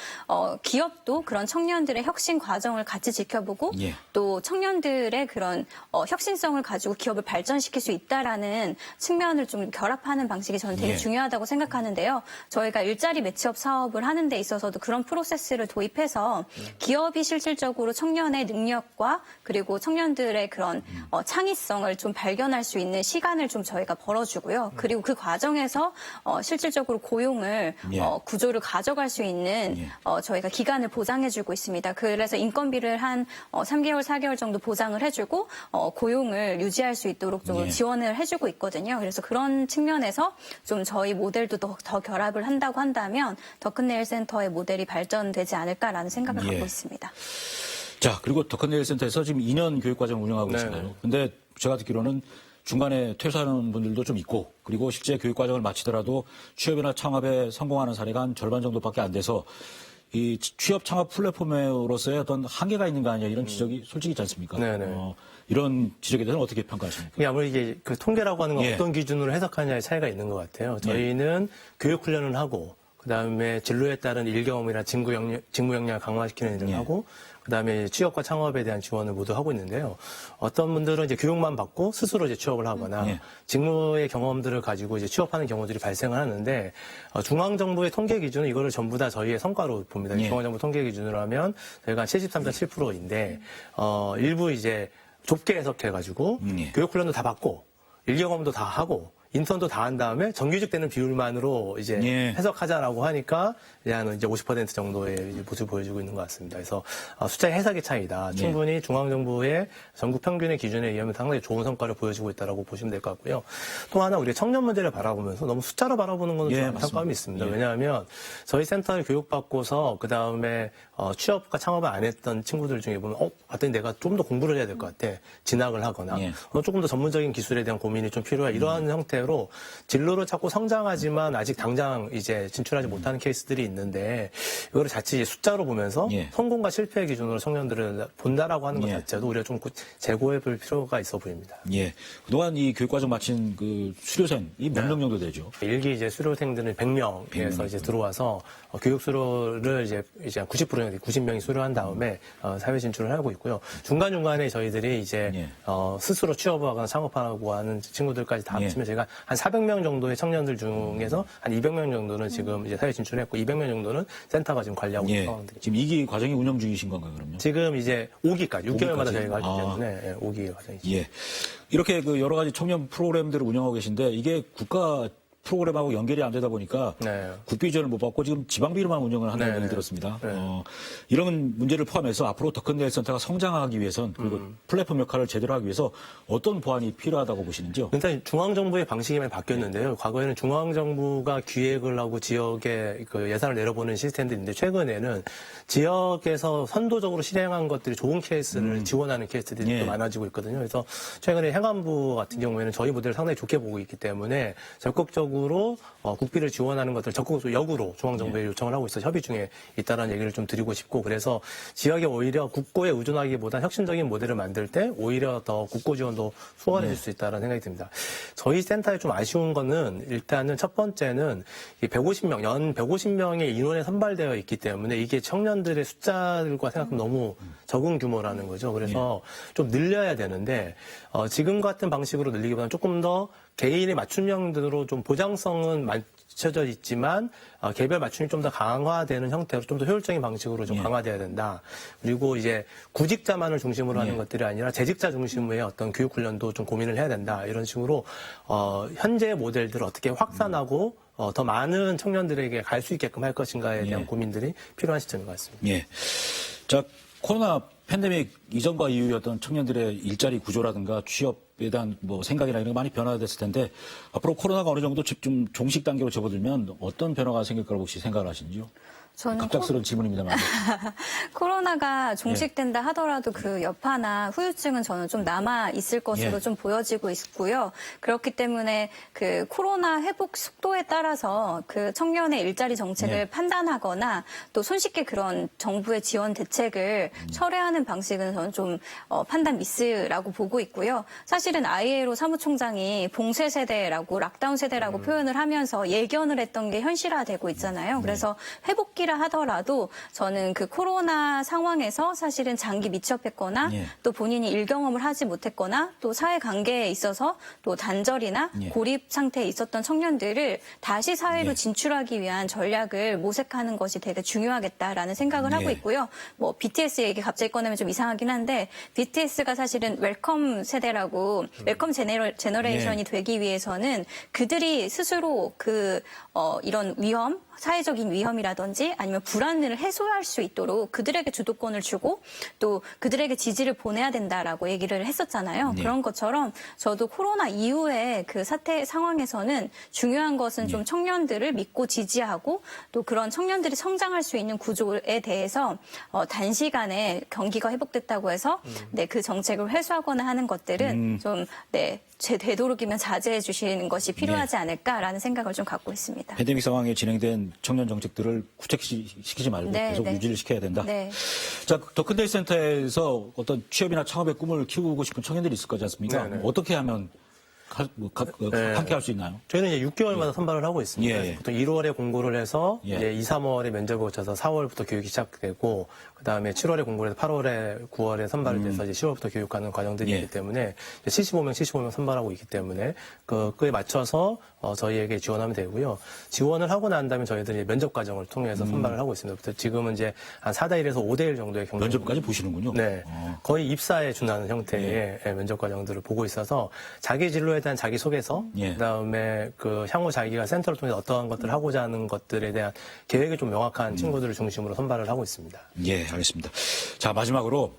기업도 그런 청년들의 혁신 과정을 같이 지켜보고 예. 또 청년들의 그런 혁신성을 가지고 기업을 발전시킬 수 있다라는 측면을 좀 결합하는 방식이 저는 되게 예. 중요하다고 생각하는데요. 저희가 일자리 매치업 사업을 하는 데 있어서도 그런 프로세스를 도입해서 기업이 실질적으로 청년의 능력과 그리고 청년들의 그런 창의성을 좀 발견할 수 있는 시간을 좀 저희가 벌어주고요. 그리고 그 과정에서 실질적으로 고용을 예. 구조를 가져갈 수 있는 예. 저희가 기간을 보장해주고 있습니다. 그래서 인건비를 한 3개월, 4개월 정도 보장을 해주고 고용을 유지할 수 있도록 좀 예. 지원을 해주고 있거든요. 그래서 그런 측면에서 좀 저희 모델도 더 결합을 한다고 한다면 더큰네일 센터의 모델이 발전되지 않을까라는 생각을 예. 갖고 있습니다. 자, 그리고 더큰네일 센터에서 지금 2년 교육과정 운영하고 네. 계시나요? 근데 제가 듣기로는 중간에 퇴사하는 분들도 좀 있고 그리고 실제 교육과정을 마치더라도 취업이나 창업에 성공하는 사례가 한 절반 정도밖에 안 돼서 이 취업 창업 플랫폼으로서의 어떤 한계가 있는 거 아니냐 이런 지적이 솔직히 있지 않습니까? 네네. 이런 지적에 대해서는 어떻게 평가하십니까? 이게 아무리 이게 그 통계라고 하는 건 예. 어떤 기준으로 해석하느냐의 차이가 있는 것 같아요. 저희는 교육 훈련을 하고 그다음에 진로에 따른 일 경험이나 직무 역량을 강화시키는 일을 예. 하고 그다음에 취업과 창업에 대한 지원을 모두 하고 있는데요. 어떤 분들은 이제 교육만 받고 스스로 이제 취업을 하거나 예. 직무의 경험들을 가지고 이제 취업하는 경우들이 발생을 하는데 중앙 정부의 통계 기준은 이거를 전부 다 저희의 성과로 봅니다. 예. 중앙 정부 통계 기준으로 하면 저희가 73.7%인데 일부 이제 좁게 해석해가지고 예. 교육 훈련도 다 받고 일 경험도 다 하고 인턴도 다 한 다음에 정규직 되는 비율만으로 이제 예. 해석하자라고 하니까 이제 50% 정도의 모습을 보여주고 있는 것 같습니다. 그래서 숫자의 해석의 차이다. 예. 충분히 중앙정부의 전국 평균의 기준에 의하면 상당히 좋은 성과를 보여주고 있다고 보시면 될 것 같고요. 또 하나 우리가 청년 문제를 바라보면서 너무 숫자로 바라보는 것은 예, 좀 맞습니다. 안타까움이 있습니다. 예. 왜냐하면 저희 센터를 교육받고서 그 다음에 취업과 창업을 안 했던 친구들 중에 보면 봤더니 내가 좀 더 공부를 해야 될 것 같아. 진학을 하거나 예. 조금 더 전문적인 기술에 대한 고민이 좀 필요해. 이러한 형태로 진로를 찾고 성장하지만 아직 당장 이제 진출하지 못하는 케이스들이 있는데 이거를 자칫 숫자로 보면서 예. 성공과 실패의 기준으로 청년들을 본다라고 하는 것 예. 자체도 우리가 좀 재고해 볼 필요가 있어 보입니다. 예. 그동안 이 교육과정 마친 그 수료생이 몇 명 정도 되죠? 일기 이제 수료생들은 100명에서 이제 들어와서 교육 수료를 이제 90명이 수료한 다음에 사회 진출을 하고 있고요. 중간중간에 저희들이 이제 예. 스스로 취업하거나 창업하고 하는 친구들까지 다 예. 합치면 저희가 그러니까 한 400명 정도의 청년들 중에서 한 200명 정도는 지금 이제 사회 진출했고 200명 정도는 센터가 지금 관리하고 있는 상황들이. 지금 2기 과정이 운영 중이신 건가요, 그럼요? 지금 이제 5기까지 6개월마다 5기까지? 저희가 하기 때문에 5기 과정이죠. 예. 이렇게 그 여러 가지 청년 프로그램들을 운영하고 계신데 이게 국가 프로그램하고 연결이 안 되다 보니까 네. 국비 지원을 못 받고 지금 지방비로만 운영을 한다는 네. 얘기 들었습니다. 네. 이런 문제를 포함해서 앞으로 더 큰 데이센터가 성장하기 위해선 그리고 플랫폼 역할을 제대로 하기 위해서 어떤 보완이 필요하다고 보시는지요? 일단 중앙정부의 방식이 많이 바뀌었는데요. 과거에는 중앙정부가 기획을 하고 지역에 그 예산을 내려보는 시스템들이 있는데 최근에는 지역에서 선도적으로 실행한 것들이 좋은 케이스를 지원하는 케이스들이 예. 또 많아지고 있거든요. 그래서 최근에 행안부 같은 경우에는 저희 모델을 상당히 좋게 보고 있기 때문에 적극적으로 국비를 지원하는 것들 적극적으로 역으로 중앙정부에 요청을 하고 있어 협의 중에 있다는 얘기를 좀 드리고 싶고 그래서 지역에 오히려 국고에 의존하기보다 혁신적인 모델을 만들 때 오히려 더 국고 지원도 수월해질 수 있다는 생각이 듭니다. 저희 센터에 좀 아쉬운 거는 일단은 첫 번째는 이 150명, 연 150명의 인원에 선발되어 있기 때문에 이게 청년들의 숫자들과 생각하면 너무 적은 규모라는 거죠. 그래서 좀 늘려야 되는데 지금 같은 방식으로 늘리기보다는 조금 더 개인의 맞춤형으로 좀 보장성은 맞춰져 있지만 개별 맞춤이 좀 더 강화되는 형태로 좀 더 효율적인 방식으로 좀 강화돼야 된다. 그리고 이제 구직자만을 중심으로 하는 것들이 아니라 재직자 중심의 어떤 교육 훈련도 좀 고민을 해야 된다. 이런 식으로 현재의 모델들을 어떻게 확산하고 더 많은 청년들에게 갈 수 있게끔 할 것인가에 대한 고민들이 필요한 시점인 것 같습니다. 예. 자, 코로나 팬데믹 이전과 이후의 어떤 청년들의 일자리 구조라든가 취업에 대한 뭐 생각이나 이런 게 많이 변화됐을 텐데 앞으로 코로나가 어느 정도 좀 종식 단계로 접어들면 어떤 변화가 생길 거라고 혹시 생각을 하시는지요? 저는 갑작스러운 질문입니다만. 코로나가 종식된다 하더라도 그 여파나 후유증은 저는 좀 남아 있을 것으로 좀 보여지고 있고요. 그렇기 때문에 그 코로나 회복 속도에 따라서 그 청년의 일자리 정책을 판단하거나 또 손쉽게 그런 정부의 지원 대책을 철회하는 방식은 저는 좀 판단 미스라고 보고 있고요. 사실은 ILO 사무총장이 봉쇄 세대라고 락다운 세대라고 표현을 하면서 예견을 했던 게 현실화되고 있잖아요. 그래서 회복기라 하더라도 저는 그 코로나 상황에서 사실은 장기 미취업했거나 또 본인이 일 경험을 하지 못했거나 또 사회 관계에 있어서 또 단절이나 고립 상태에 있었던 청년들을 다시 사회로 진출하기 위한 전략을 모색하는 것이 되게 중요하겠다라는 생각을 하고 있고요. 뭐 BTS 얘기 갑자기 꺼내면 좀 이상하긴 한데 BTS가 사실은 웰컴 세대라고 웰컴 제너레이션이 되기 위해서는 그들이 스스로 이런 위험 사회적인 위험이라든지 아니면 불안을 해소할 수 있도록 그들에게 주도권을 주고 또 그들에게 지지를 보내야 된다라고 얘기를 했었잖아요. 그런 것처럼 저도 코로나 이후에 그 사태 상황에서는 중요한 것은 좀 청년들을 믿고 지지하고 또 그런 청년들이 성장할 수 있는 구조에 대해서 단시간에 경기가 회복됐다고 해서 그 정책을 회수하거나 하는 것들은 좀 되도록이면 자제해 주시는 것이 필요하지 않을까라는 생각을 좀 갖고 있습니다. 팬데믹 상황에 진행된 청년 정책들을 구체시키지 말고 계속 유지를 시켜야 된다. 자, 더 큰 데이센터에서 어떤 취업이나 창업의 꿈을 키우고 싶은 청년들이 있을 거지 않습니까? 어떻게 하면 함께 할 수 있나요? 저희는 이제 6개월마다 선발을 하고 있습니다. 보통 1월에 공고를 해서 이제 2, 3월에 면접을 거쳐서 4월부터 교육이 시작되고 그다음에 7월에 공고를 해서 8월에 9월에 선발이 돼서 이제 10월부터 교육하는 과정들이 있기 때문에 75명 선발하고 있기 때문에 그에 맞춰서 저희에게 지원하면 되고요. 지원을 하고 난 다음에 저희들이 면접 과정을 통해서 선발을 하고 있습니다. 지금은 이제 한 4대1에서 5대1 정도의 경쟁. 면접까지 보시는군요. 네. 거의 입사에 준하는 형태의 면접 과정들을 보고 있어서 자기 진로에 대한 자기 소개서, 그다음에 향후 자기가 센터를 통해서 어떠한 것들을 하고자 하는 것들에 대한 계획이 좀 명확한 친구들을 중심으로 선발을 하고 있습니다. 예, 알겠습니다. 자, 마지막으로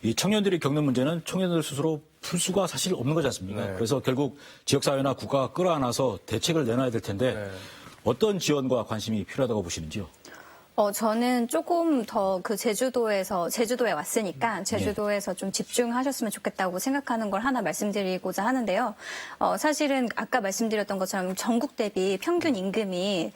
이 청년들이 겪는 문제는 청년들 스스로 풀 수가 사실 없는 거지 않습니까? 그래서 결국 지역사회나 국가가 끌어안아서 대책을 내놔야 될 텐데 어떤 지원과 관심이 필요하다고 보시는지요? 저는 조금 더 제주도에 왔으니까 제주도에서 좀 집중하셨으면 좋겠다고 생각하는 걸 하나 말씀드리고자 하는데요. 사실은 아까 말씀드렸던 것처럼 전국 대비 평균 임금이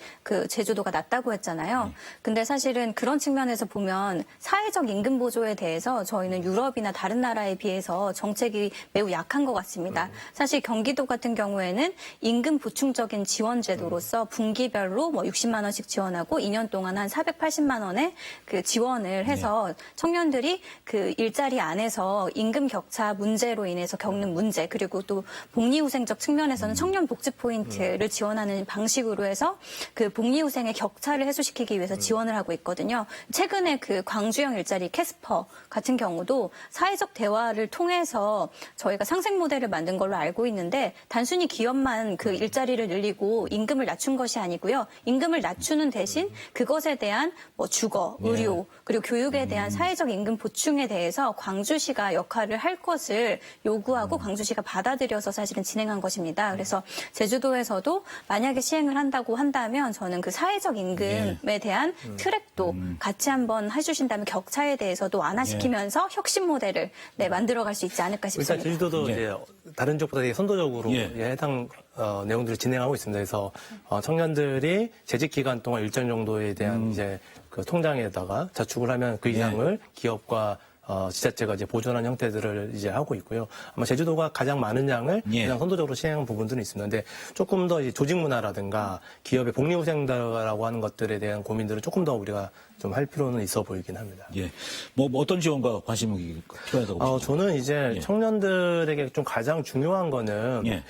제주도가 낮다고 했잖아요. 근데 사실은 그런 측면에서 보면 사회적 임금 보조에 대해서 저희는 유럽이나 다른 나라에 비해서 정책이 매우 약한 것 같습니다. 사실 경기도 같은 경우에는 임금 보충적인 지원 제도로서 분기별로 60만 원씩 지원하고 2년 동안 한 400 380만 원의 그 지원을 해서 청년들이 그 일자리 안에서 임금 격차 문제로 인해서 겪는 문제 그리고 또 복리후생적 측면에서는 청년 복지 포인트를 지원하는 방식으로 해서 그 복리후생의 격차를 해소시키기 위해서 지원을 하고 있거든요. 최근에 그 광주형 일자리 캐스퍼 같은 경우도 사회적 대화를 통해서 저희가 상생 모델을 만든 걸로 알고 있는데 단순히 기업만 그 일자리를 늘리고 임금을 낮춘 것이 아니고요. 임금을 낮추는 대신 그것에 대한 뭐 주거, 의료 그리고 교육에 대한 사회적 임금 보충에 대해서 광주시가 역할을 할 것을 요구하고 광주시가 받아들여서 사실은 진행한 것입니다. 그래서 제주도에서도 만약에 시행을 한다고 한다면 저는 그 사회적 임금에 대한 트랙도 같이 한번 해주신다면 격차에 대해서도 완화시키면서 혁신 모델을 만들어갈 수 있지 않을까 싶습니다. 일단 제주도도 이제 다른 지역보다 되게 선도적으로 해당 내용들을 진행하고 있습니다. 그래서 청년들이 재직 기간 동안 일정 정도에 대한 이제 그 통장에다가 저축을 하면 그 이상을 기업과 지자체가 이제 보존한 형태들을 이제 하고 있고요. 아마 제주도가 가장 많은 양을 가장 선도적으로 시행한 부분들은 있습니다. 근데 조금 더 이제 조직 문화라든가 기업의 복리후생자라고 하는 것들에 대한 고민들을 조금 더 우리가 좀 할 필요는 있어 보이긴 합니다. 예. 뭐 어떤 지원과 관심이 필요하다고 보시죠? 저는 이제 청년들에게 좀 가장 중요한 거는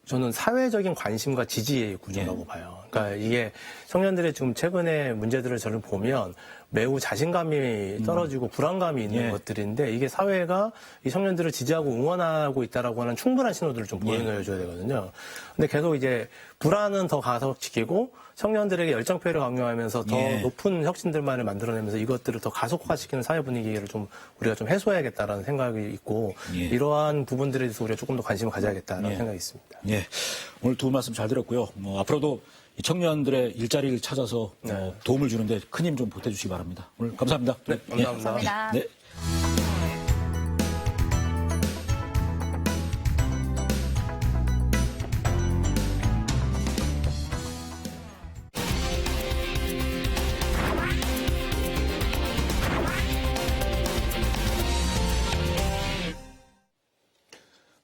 저는 사회적인 관심과 지지의 구조라고 봐요. 그러니까 이게 청년들의 지금 최근에 문제들을 저는 보면 매우 자신감이 떨어지고 불안감이 있는 것들인데 이게 사회가 이 청년들을 지지하고 응원하고 있다라고 하는 충분한 신호들을 좀 보여줘야 되거든요. 근데 계속 이제 불안은 더 가속시키고 청년들에게 열정표를 강요하면서 더 높은 혁신들만을 만들어내면서 이것들을 더 가속화시키는 사회 분위기를 좀 우리가 좀 해소해야겠다라는 생각이 있고 이러한 부분들에 대해서 우리가 조금 더 관심을 가져야겠다라는 생각이 있습니다. 오늘 두 말씀 잘 들었고요. 앞으로도 이 청년들의 일자리를 찾아서 도움을 주는데 큰 힘 좀 보태주시기 바랍니다. 오늘 감사합니다. 네, 감사합니다. 감사합니다. 네.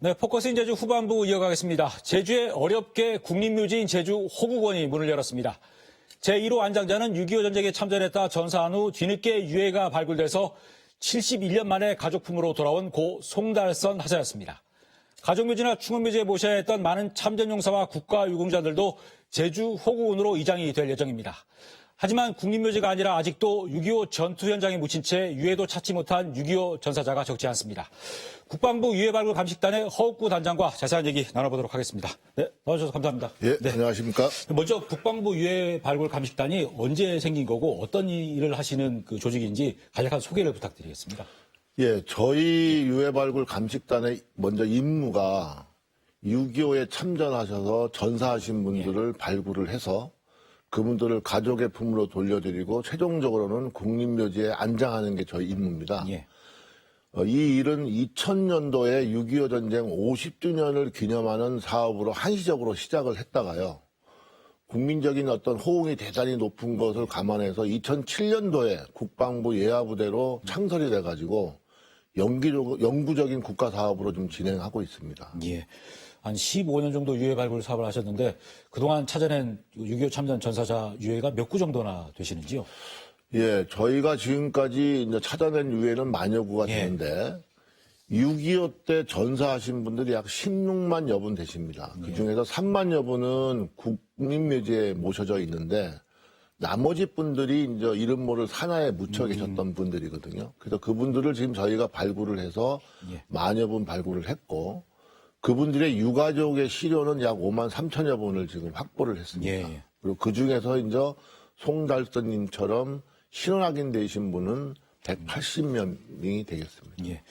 네, 포커스인 제주 후반부 이어가겠습니다. 제주의 어렵게 국립묘지인 제주 호국원이 문을 열었습니다. 제1호 안장자는 6.25 전쟁에 참전했다 전사한 후 뒤늦게 유해가 발굴돼서 71년 만에 가족품으로 돌아온 고 송달선 하사였습니다. 가족묘지나 충원묘지에 모셔야 했던 많은 참전용사와 국가유공자들도 제주 호국원으로 이장이 될 예정입니다. 하지만 국립묘지가 아니라 아직도 6.25 전투 현장에 묻힌 채 유해도 찾지 못한 6.25 전사자가 적지 않습니다. 국방부 유해발굴 감식단의 허욱구 단장과 자세한 얘기 나눠보도록 하겠습니다. 네, 나와주셔서 감사합니다. 예, 네. 안녕하십니까. 먼저 국방부 유해발굴 감식단이 언제 생긴 거고 어떤 일을 하시는 그 조직인지 간략한 소개를 부탁드리겠습니다. 예, 저희 유해발굴 감식단의 먼저 임무가 6.25에 참전하셔서 전사하신 분들을 발굴을 해서 그분들을 가족의 품으로 돌려드리고 최종적으로는 국립묘지에 안장하는 게 저희 임무입니다. 이 일은 2000년도에 6.25 전쟁 50주년을 기념하는 사업으로 한시적으로 시작을 했다가요. 국민적인 어떤 호응이 대단히 높은 것을 감안해서 2007년도에 국방부 예하부대로 창설이 돼가지고 영구적인 국가 사업으로 좀 진행하고 있습니다. 한 15년 정도 유해 발굴 사업을 하셨는데 그동안 찾아낸 6.25 참전 전사자 유해가 몇 구 정도나 되시는지요? 예, 저희가 지금까지 이제 찾아낸 유해는 만여 구가 되는데 6.25 때 전사하신 분들이 약 16만여 분 되십니다. 그중에서 3만여 분은 국립묘지에 모셔져 있는데 나머지 분들이 이제 이름 모를 산하에 묻혀 계셨던 분들이거든요. 그래서 그분들을 지금 저희가 발굴을 해서 만여 분 발굴을 했고 그분들의 유가족의 시료는 약 5만 3천여 분을 지금 확보를 했습니다. 그리고 그 중에서 이제 송달선님처럼 신원 확인되신 분은 180명이 되겠습니다.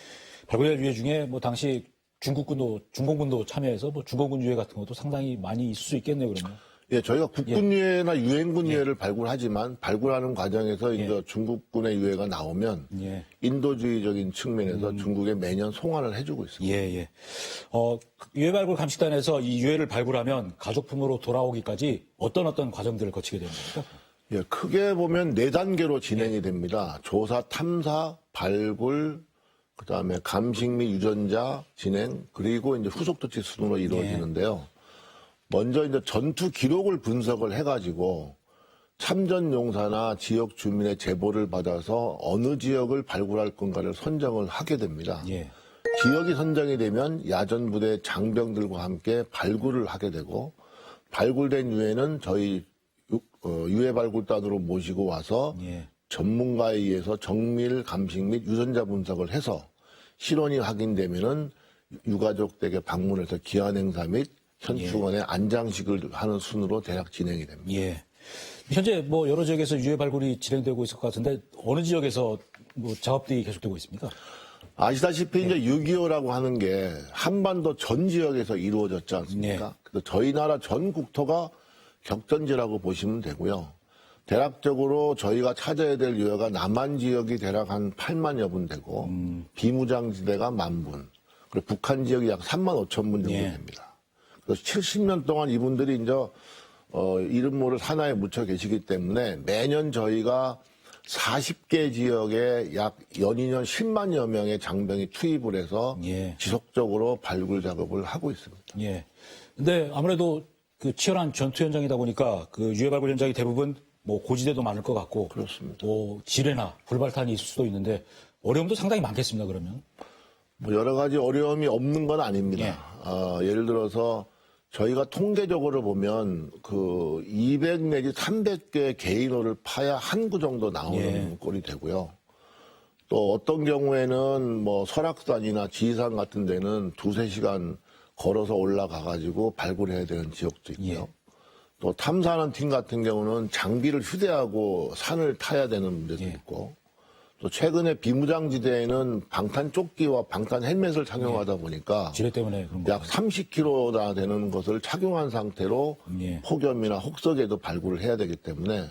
발굴될 유해 중에 뭐 당시 중공군도 참여해서 뭐 중공군 유해 같은 것도 상당히 많이 있을 수 있겠네요, 그러면. 예, 저희가 국군 유해나 유엔군 유해를 발굴하지만 발굴하는 과정에서 이제 중국군의 유해가 나오면 인도주의적인 측면에서 중국에 매년 송환을 해주고 있습니다. 유해 발굴 감식단에서 이 유해를 발굴하면 가족품으로 돌아오기까지 어떤 과정들을 거치게 되는 겁니까? 예, 크게 보면 4단계로 진행이 됩니다. 조사, 탐사, 발굴, 그다음에 감식 및 유전자 진행, 그리고 이제 후속 조치 순으로 이루어지는데요. 먼저 이제 전투 기록을 분석을 해가지고 참전용사나 지역 주민의 제보를 받아서 어느 지역을 발굴할 건가를 선정을 하게 됩니다. 예. 지역이 선정이 되면 야전부대 장병들과 함께 발굴을 하게 되고 발굴된 유해는 저희 유해 발굴단으로 모시고 와서 예. 전문가에 의해서 정밀 감식 및 유전자 분석을 해서 실혼이 확인되면은 유가족 댁에 방문해서 기한 행사 및 현충원에 안장식을 하는 순으로 대략 진행이 됩니다. 예. 현재 뭐 여러 지역에서 유해 발굴이 진행되고 있을 것 같은데 어느 지역에서 뭐 작업들이 계속되고 있습니까? 아시다시피 이제 6.25라고 하는 게 한반도 전 지역에서 이루어졌지 않습니까? 네. 그래서 저희 나라 전 국토가 격전지라고 보시면 되고요. 대략적으로 저희가 찾아야 될 유해가 남한 지역이 대략 한 8만여 분 되고 비무장지대가 10,000분, 그리고 북한 지역이 약 35,000분 정도 예. 됩니다. 그래서 70년 동안 이분들이 이제 이름 모를 산하에 묻혀 계시기 때문에 매년 저희가 40개 지역에 약 연인연 10만여 명의 장병이 투입을 해서 예. 지속적으로 발굴 작업을 하고 있습니다. 예. 근데 아무래도 그 치열한 전투 현장이다 보니까 그 유해 발굴 현장이 대부분 뭐 고지대도 많을 것 같고 그렇습니다. 뭐 지뢰나 불발탄이 있을 수도 있는데 어려움도 상당히 많겠습니다. 그러면 뭐 여러 가지 어려움이 없는 건 아닙니다. 예를 들어서 저희가 통계적으로 보면 그 200 내지 300개 개인호를 파야 한 구 정도 나오는 꼴이 되고요. 또 어떤 경우에는 뭐 설악산이나 지리산 같은 데는 2-3시간 걸어서 올라가 가지고 발굴해야 되는 지역도 있고요. 또 탐사하는 팀 같은 경우는 장비를 휴대하고 산을 타야 되는 문제도 있고, 또 최근에 비무장지대에는 방탄 조끼와 방탄 헬멧을 착용하다 보니까 지뢰 때문에 그런 거. 약 30kg나 되는 것을 착용한 상태로 폭염이나 혹석에도 발굴을 해야 되기 때문에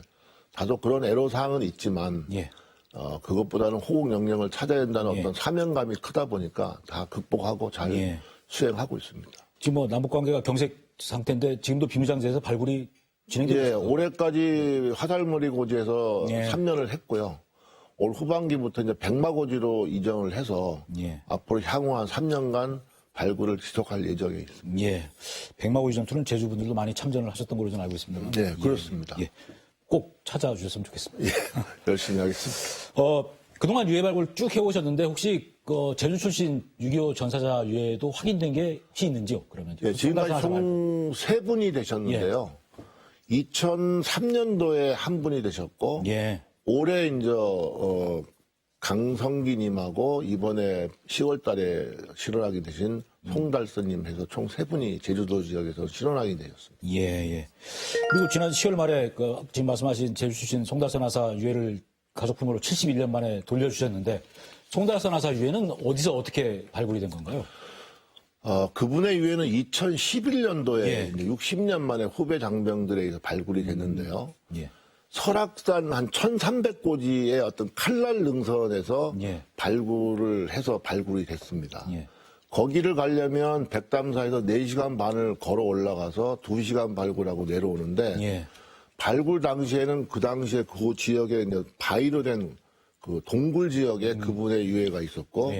다소 그런 애로사항은 있지만 그것보다는 호국 영령을 찾아야 된다는 어떤 사명감이 크다 보니까 다 극복하고 잘 수행하고 있습니다. 지금 뭐 남북 관계가 경색 상태인데 지금도 비무장지대에서 발굴이 진행되고 있습니다. 올해까지 화살머리 고지에서 3년을 했고요. 올 후반기부터 이제 백마고지로 이전을 해서 앞으로 향후 한 3년간 발굴을 지속할 예정에 있습니다. 예. 백마고지 전투는 제주분들도 많이 참전을 하셨던 걸로 저는 알고 있습니다. 네, 그렇습니다. 꼭 찾아주셨으면 좋겠습니다. 열심히 하겠습니다. 그동안 유해 발굴 쭉 해오셨는데 혹시 제주 출신 6.25 전사자 유해도 확인된 게 혹시 있는지요? 그러면 지금까지 총 3분이 되셨는데요. 2003년도에 한 분이 되셨고 올해 이제 강성기님하고 이번에 10월달에 실현하게 되신 송달서님 해서 총 3분이 제주도 지역에서 실현하게 되셨습니다. 예. 그리고 지난 10월 말에 지금 말씀하신 제주 출신 송달서 나사 유해를 가족품으로 71년 만에 돌려주셨는데 송달서 나사 유해는 어디서 어떻게 발굴이 된 건가요? 그분의 유해는 2011년도에 60년 만에 후배 장병들에 의해서 발굴이 됐는데요. 설악산 한 1300고지의 어떤 칼날 능선에서 발굴을 해서 발굴이 됐습니다. 거기를 가려면 백담사에서 4시간 반을 걸어 올라가서 2시간 발굴하고 내려오는데 발굴 당시에는 그 당시에 그 지역에 이제 바위로 된 그 동굴 지역에 그분의 유해가 있었고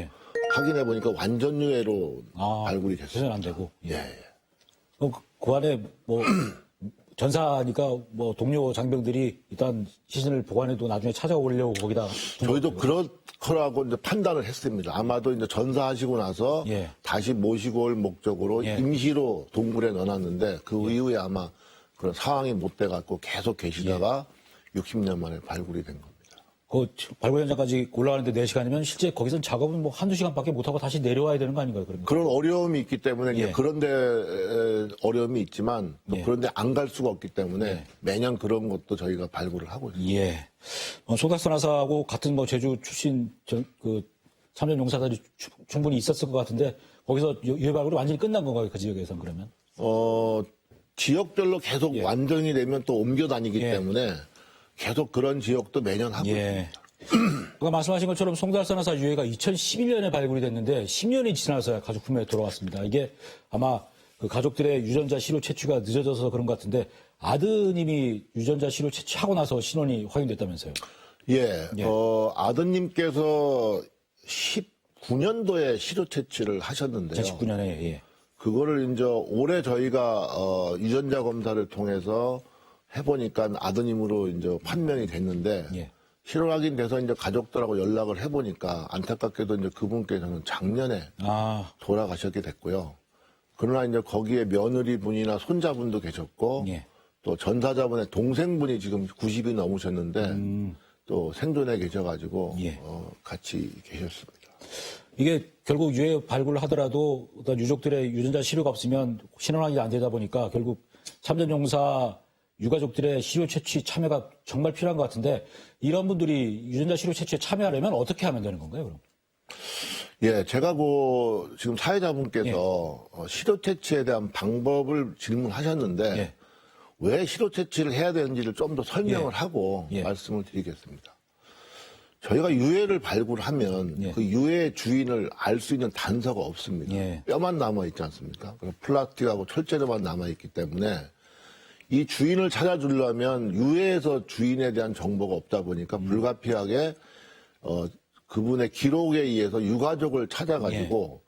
확인해 보니까 완전 유해로 발굴이 됐습니다. 안 되고. 그 안에 뭐 전사니까 뭐 동료 장병들이 일단 시신을 보관해도 나중에 찾아오려고 거기다. 저희도 그럴 거라고 이제 판단을 했습니다. 아마도 이제 전사하시고 나서 다시 모시고 올 목적으로 임시로 동굴에 넣어놨는데 그 이후에 아마 그런 상황이 못 돼갖고 계속 계시다가 60년 만에 발굴이 된 겁니다. 그 발굴 현장까지 올라가는데 4시간이면 실제 거기서 작업은 뭐 1-2시간밖에 못하고 다시 내려와야 되는 거 아닌가요? 그러면? 그런 어려움이 있기 때문에 이제 그런데 어려움이 있지만 또 그런데 안 갈 수가 없기 때문에 매년 그런 것도 저희가 발굴을 하고 있습니다. 송달서 나사하고 같은 뭐 제주 출신 참전 용사들이 충분히 있었을 것 같은데 거기서 유해 발굴이 완전히 끝난 건가요? 그 지역에서는 그러면? 지역별로 계속 완전히 되면 또 옮겨 다니기 때문에 계속 그런 지역도 매년 하고 있습니다. 아까 말씀하신 것처럼 송달서 나사 유해가 2011년에 발굴이 됐는데 10년이 지나서야 가족품에 돌아왔습니다. 이게 아마 그 가족들의 유전자 시료 채취가 늦어져서 그런 것 같은데 아드님이 유전자 시료 채취하고 나서 신원이 확인됐다면서요? 아드님께서 19년도에 시료 채취를 하셨는데요. 19년에 그거를 이제 올해 저희가 유전자 검사를 통해서 해보니까 아드님으로 이제 판명이 됐는데 예. 실효 확인돼서 이제 가족들하고 연락을 해보니까 안타깝게도 이제 그분께서는 작년에 돌아가셨게 됐고요. 그러나 이제 거기에 며느리분이나 손자분도 계셨고 예. 또 전사자분의 동생분이 지금 90이 넘으셨는데 또 생존에 계셔가지고 예. 같이 계셨습니다. 이게 결국 유해 발굴을 하더라도 어떤 유족들의 유전자 시료가 없으면 신원하기 안 되다 보니까 결국 참전용사 유가족들의 시료 채취 참여가 정말 필요한 것 같은데 이런 분들이 유전자 시료 채취에 참여하려면 어떻게 하면 되는 건가요, 그럼? 예, 제가 지금 사회자분께서 시료 채취에 대한 방법을 질문하셨는데 예. 왜 시료 채취를 해야 되는지를 좀 더 설명을 예. 하고 예. 말씀을 드리겠습니다. 저희가 유해를 발굴하면 예. 그 유해의 주인을 알 수 있는 단서가 없습니다. 예. 뼈만 남아있지 않습니까? 플라스틱하고 철제로만 남아있기 때문에 이 주인을 찾아주려면 유해에서 주인에 대한 정보가 없다 보니까 불가피하게 그분의 기록에 의해서 유가족을 찾아가지고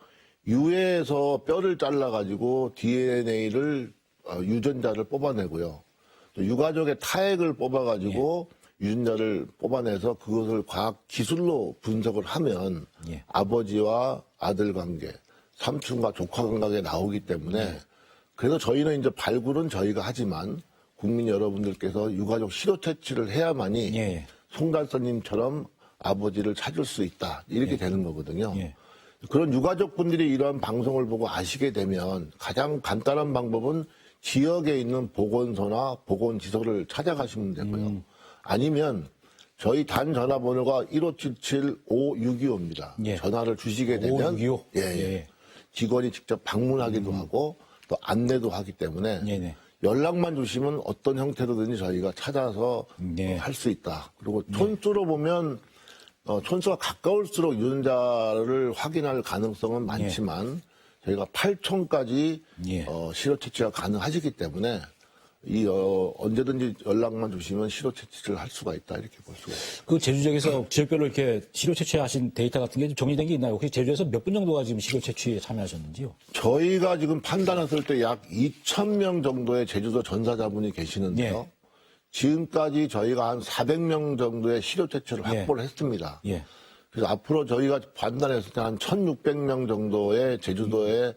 유해에서 뼈를 잘라가지고 DNA를 유전자를 뽑아내고요. 또 유가족의 타액을 뽑아가지고 유전자를 뽑아내서 그것을 과학 기술로 분석을 하면 아버지와 아들 관계, 삼촌과 조카 관계가 나오기 때문에 그래서 저희는 이제 발굴은 저희가 하지만 국민 여러분들께서 유가족 시료 채취를 해야만이 송달선님처럼 아버지를 찾을 수 있다. 이렇게 되는 거거든요. 그런 유가족분들이 이러한 방송을 보고 아시게 되면 가장 간단한 방법은 지역에 있는 보건소나 보건지소를 찾아가시면 되고요. 아니면 저희 단 전화번호가 1577-5625입니다. 전화를 주시게 되면 5625? 예. 직원이 직접 방문하기도 하고 또 안내도 하기 때문에 연락만 주시면 어떤 형태로든지 저희가 찾아서 할 수 있다. 그리고 촌수로 보면 촌수가 가까울수록 유전자를 확인할 가능성은 많지만 저희가 8촌까지 시료 채취가 가능하시기 때문에 언제든지 연락만 주시면 시료 채취를 할 수가 있다 이렇게 볼 수가 있습니다. 그 제주 지역에서 지역별로 이렇게 시료 채취하신 데이터 같은 게 좀 정리된 게 있나요? 혹시 제주에서 몇 분 정도가 지금 시료 채취에 참여하셨는지요? 저희가 지금 판단했을 때 약 2,000명 정도의 제주도 전사자분이 계시는데요. 지금까지 저희가 한 400명 정도의 시료 채취를 확보를 했습니다. 그래서 앞으로 저희가 판단했을 때 한 1,600명 정도의 제주도에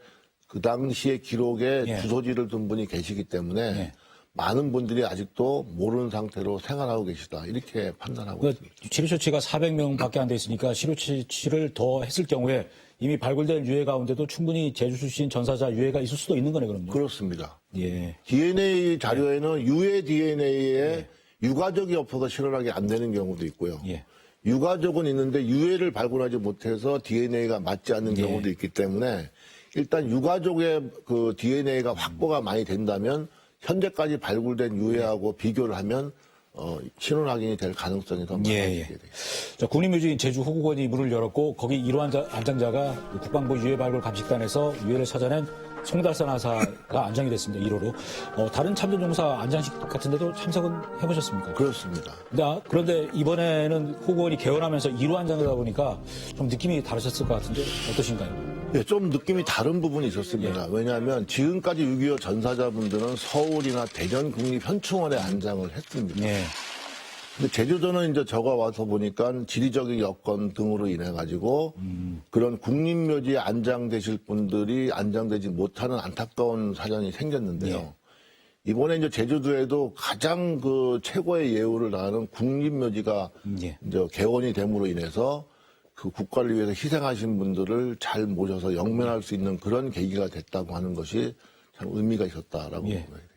그 당시의 기록에 주소지를 둔 분이 계시기 때문에 많은 분들이 아직도 모르는 상태로 생활하고 계시다. 이렇게 판단하고 있습니다. 시료 채취가 400명밖에 안 돼 있으니까 시료 채취를 더 했을 경우에 이미 발굴된 유해 가운데도 충분히 제주 출신 전사자 유해가 있을 수도 있는 거네, 그럼요. 그렇습니다. 예. DNA 자료에는 유해 DNA에 유가족이 없어서 실현하기 안 되는 경우도 있고요. 유가족은 있는데 유해를 발굴하지 못해서 DNA가 맞지 않는 경우도 있기 때문에 일단 유가족의 그 DNA가 확보가 많이 된다면 현재까지 발굴된 유해하고 비교를 하면 신원 확인이 될 가능성이 더 많아지게 됩니다. 자, 국립묘지인 제주 호국원이 문을 열었고 거기 1호 안장자가 국방부 유해발굴 감식단에서 유해를 찾아낸 송달선 하사가 안장이 됐습니다. 1호로. 다른 참전용사 안장식 같은 데도 참석은 해보셨습니까? 그렇습니다. 그런데 이번에는 호국원이 개원하면서 1호 안장이다 보니까 좀 느낌이 다르셨을 것 같은데 어떠신가요? 네, 좀 느낌이 다른 부분이 있었습니다. 왜냐하면 지금까지 6.25 전사자분들은 서울이나 대전 국립현충원에 안장을 했습니다. 근데 제주도는 이제 저가 와서 보니까 지리적인 여건 등으로 인해 가지고 그런 국립묘지에 안장되실 분들이 안장되지 못하는 안타까운 사정이 생겼는데요. 이번에 이제 제주도에도 가장 그 최고의 예우를 다하는 국립묘지가 이제 개원이 됨으로 인해서 그 국가를 위해서 희생하신 분들을 잘 모셔서 영면할 수 있는 그런 계기가 됐다고 하는 것이 참 의미가 있었다라고 생각이 됩니다.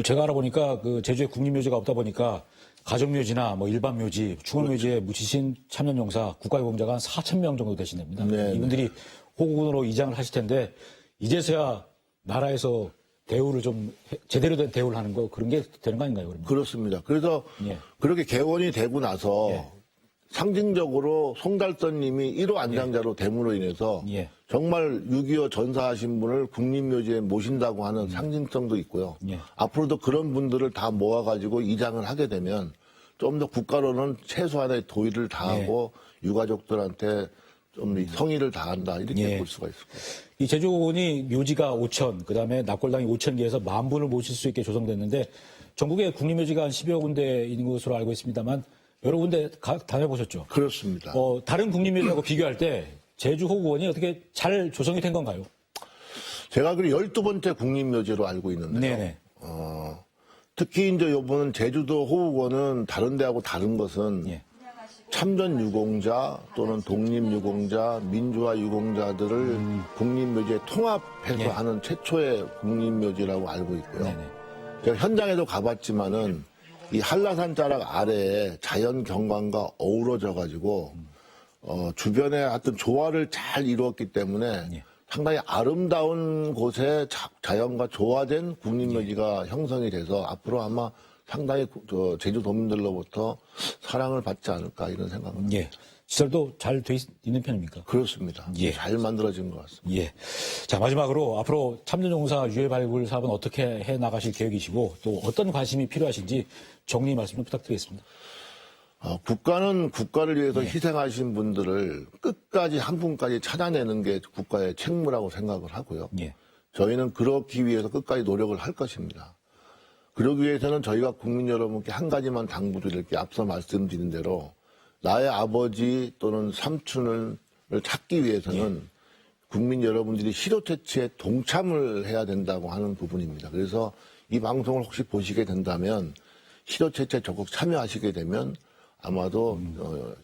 제가 알아보니까 그 제주에 국립묘지가 없다 보니까 가족묘지나 뭐 일반 묘지, 추모묘지에 묻히신 참전용사, 국가유공자가 한 4,000명 정도 되신답니다. 이분들이 호국으로 이장을 하실 텐데 이제서야 나라에서 대우를 좀 제대로 된 대우를 하는 거 그런 게 되는 거 아닌가요? 그러면? 그렇습니다. 그래서 그렇게 개원이 되고 나서 상징적으로 송달선님이 1호 안장자로 됨으로 인해서 정말 6.25 전사하신 분을 국립묘지에 모신다고 하는 상징성도 있고요. 앞으로도 그런 분들을 다 모아가지고 이장을 하게 되면 좀 더 국가로는 최소한의 도의를 다하고 유가족들한테 좀 성의를 다한다 이렇게 볼 수가 있을 거예요. 이 제주원이 묘지가 5,000, 그다음에 납골당이 5,000개에서 10,000분을 모실 수 있게 조성됐는데 전국에 국립묘지가 한 10여 군데 있는 것으로 알고 있습니다만 여러 군데 다녀보셨죠? 그렇습니다. 다른 국립묘지하고 비교할 때 제주 호국원이 어떻게 잘 조성이 된 건가요? 제가 그 12번째 국립묘지로 알고 있는데요. 네네. 특히 이제 요번은 제주도 호국원은 다른 데하고 다른 것은 예. 참전 유공자 또는 독립 유공자, 민주화 유공자들을 국립묘지에 통합해서 예. 하는 최초의 국립묘지라고 알고 있고요. 네네. 제가 현장에도 가봤지만은 이 한라산 자락 아래에 자연 경관과 어우러져 가지고 주변에 하여튼 조화를 잘 이루었기 때문에 예. 상당히 아름다운 곳에 자연과 조화된 국립묘지가 형성이 돼서 앞으로 아마 상당히 제주도민들로부터 사랑을 받지 않을까 이런 생각입니다. 예. 시설도 잘 돼 있는 편입니까? 그렇습니다. 예. 잘 만들어진 것 같습니다. 예. 자, 마지막으로 앞으로 참전용사 유해 발굴 사업은 어떻게 해 나가실 계획이시고 또 어떤 관심이 필요하신지 정리 말씀 좀 부탁드리겠습니다. 국가는 국가를 위해서 예. 희생하신 분들을 끝까지 한 분까지 찾아내는 게 국가의 책무라고 생각을 하고요. 예. 저희는 그렇기 위해서 끝까지 노력을 할 것입니다. 그러기 위해서는 저희가 국민 여러분께 한 가지만 당부드릴게 앞서 말씀드린 대로 나의 아버지 또는 삼촌을 찾기 위해서는 국민 여러분들이 시로테치에 동참을 해야 된다고 하는 부분입니다. 그래서 이 방송을 혹시 보시게 된다면 시로테치에 적극 참여하시게 되면 아마도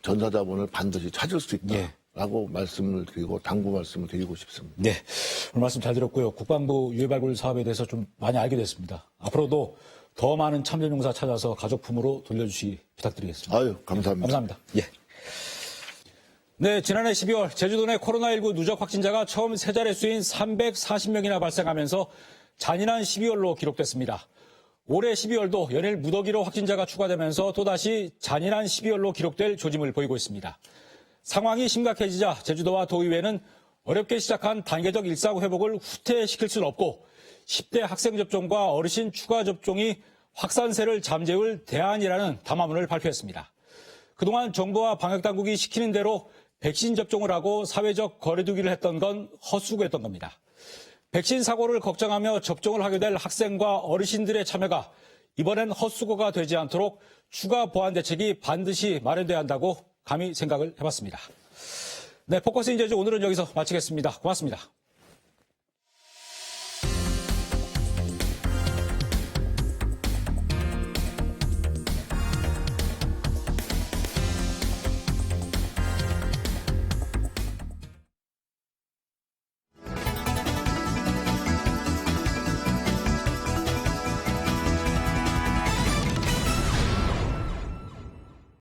전사자분을 반드시 찾을 수 있다라고 말씀을 드리고 당부 말씀을 드리고 싶습니다. 네. 오늘 말씀 잘 들었고요. 국방부 유해 발굴 사업에 대해서 좀 많이 알게 됐습니다. 앞으로도 더 많은 참전용사 찾아서 가족품으로 돌려주시 부탁드리겠습니다. 아유, 감사합니다. 감사합니다. 예. 네, 지난해 12월 제주도 내 코로나19 누적 확진자가 처음 세 자릿수인 340명이나 발생하면서 잔인한 12월로 기록됐습니다. 올해 12월도 연일 무더기로 확진자가 추가되면서 또다시 잔인한 12월로 기록될 조짐을 보이고 있습니다. 상황이 심각해지자 제주도와 도의회는 어렵게 시작한 단계적 일상 회복을 후퇴시킬 수는 없고 10대 학생 접종과 어르신 추가 접종이 확산세를 잠재울 대안이라는 담화문을 발표했습니다. 그동안 정부와 방역당국이 시키는 대로 백신 접종을 하고 사회적 거리두기를 했던 건 헛수고였던 겁니다. 백신 사고를 걱정하며 접종을 하게 될 학생과 어르신들의 참여가 이번엔 헛수고가 되지 않도록 추가 보완 대책이 반드시 마련돼야 한다고 감히 생각을 해봤습니다. 네, 포커스 인제주 오늘은 여기서 마치겠습니다. 고맙습니다.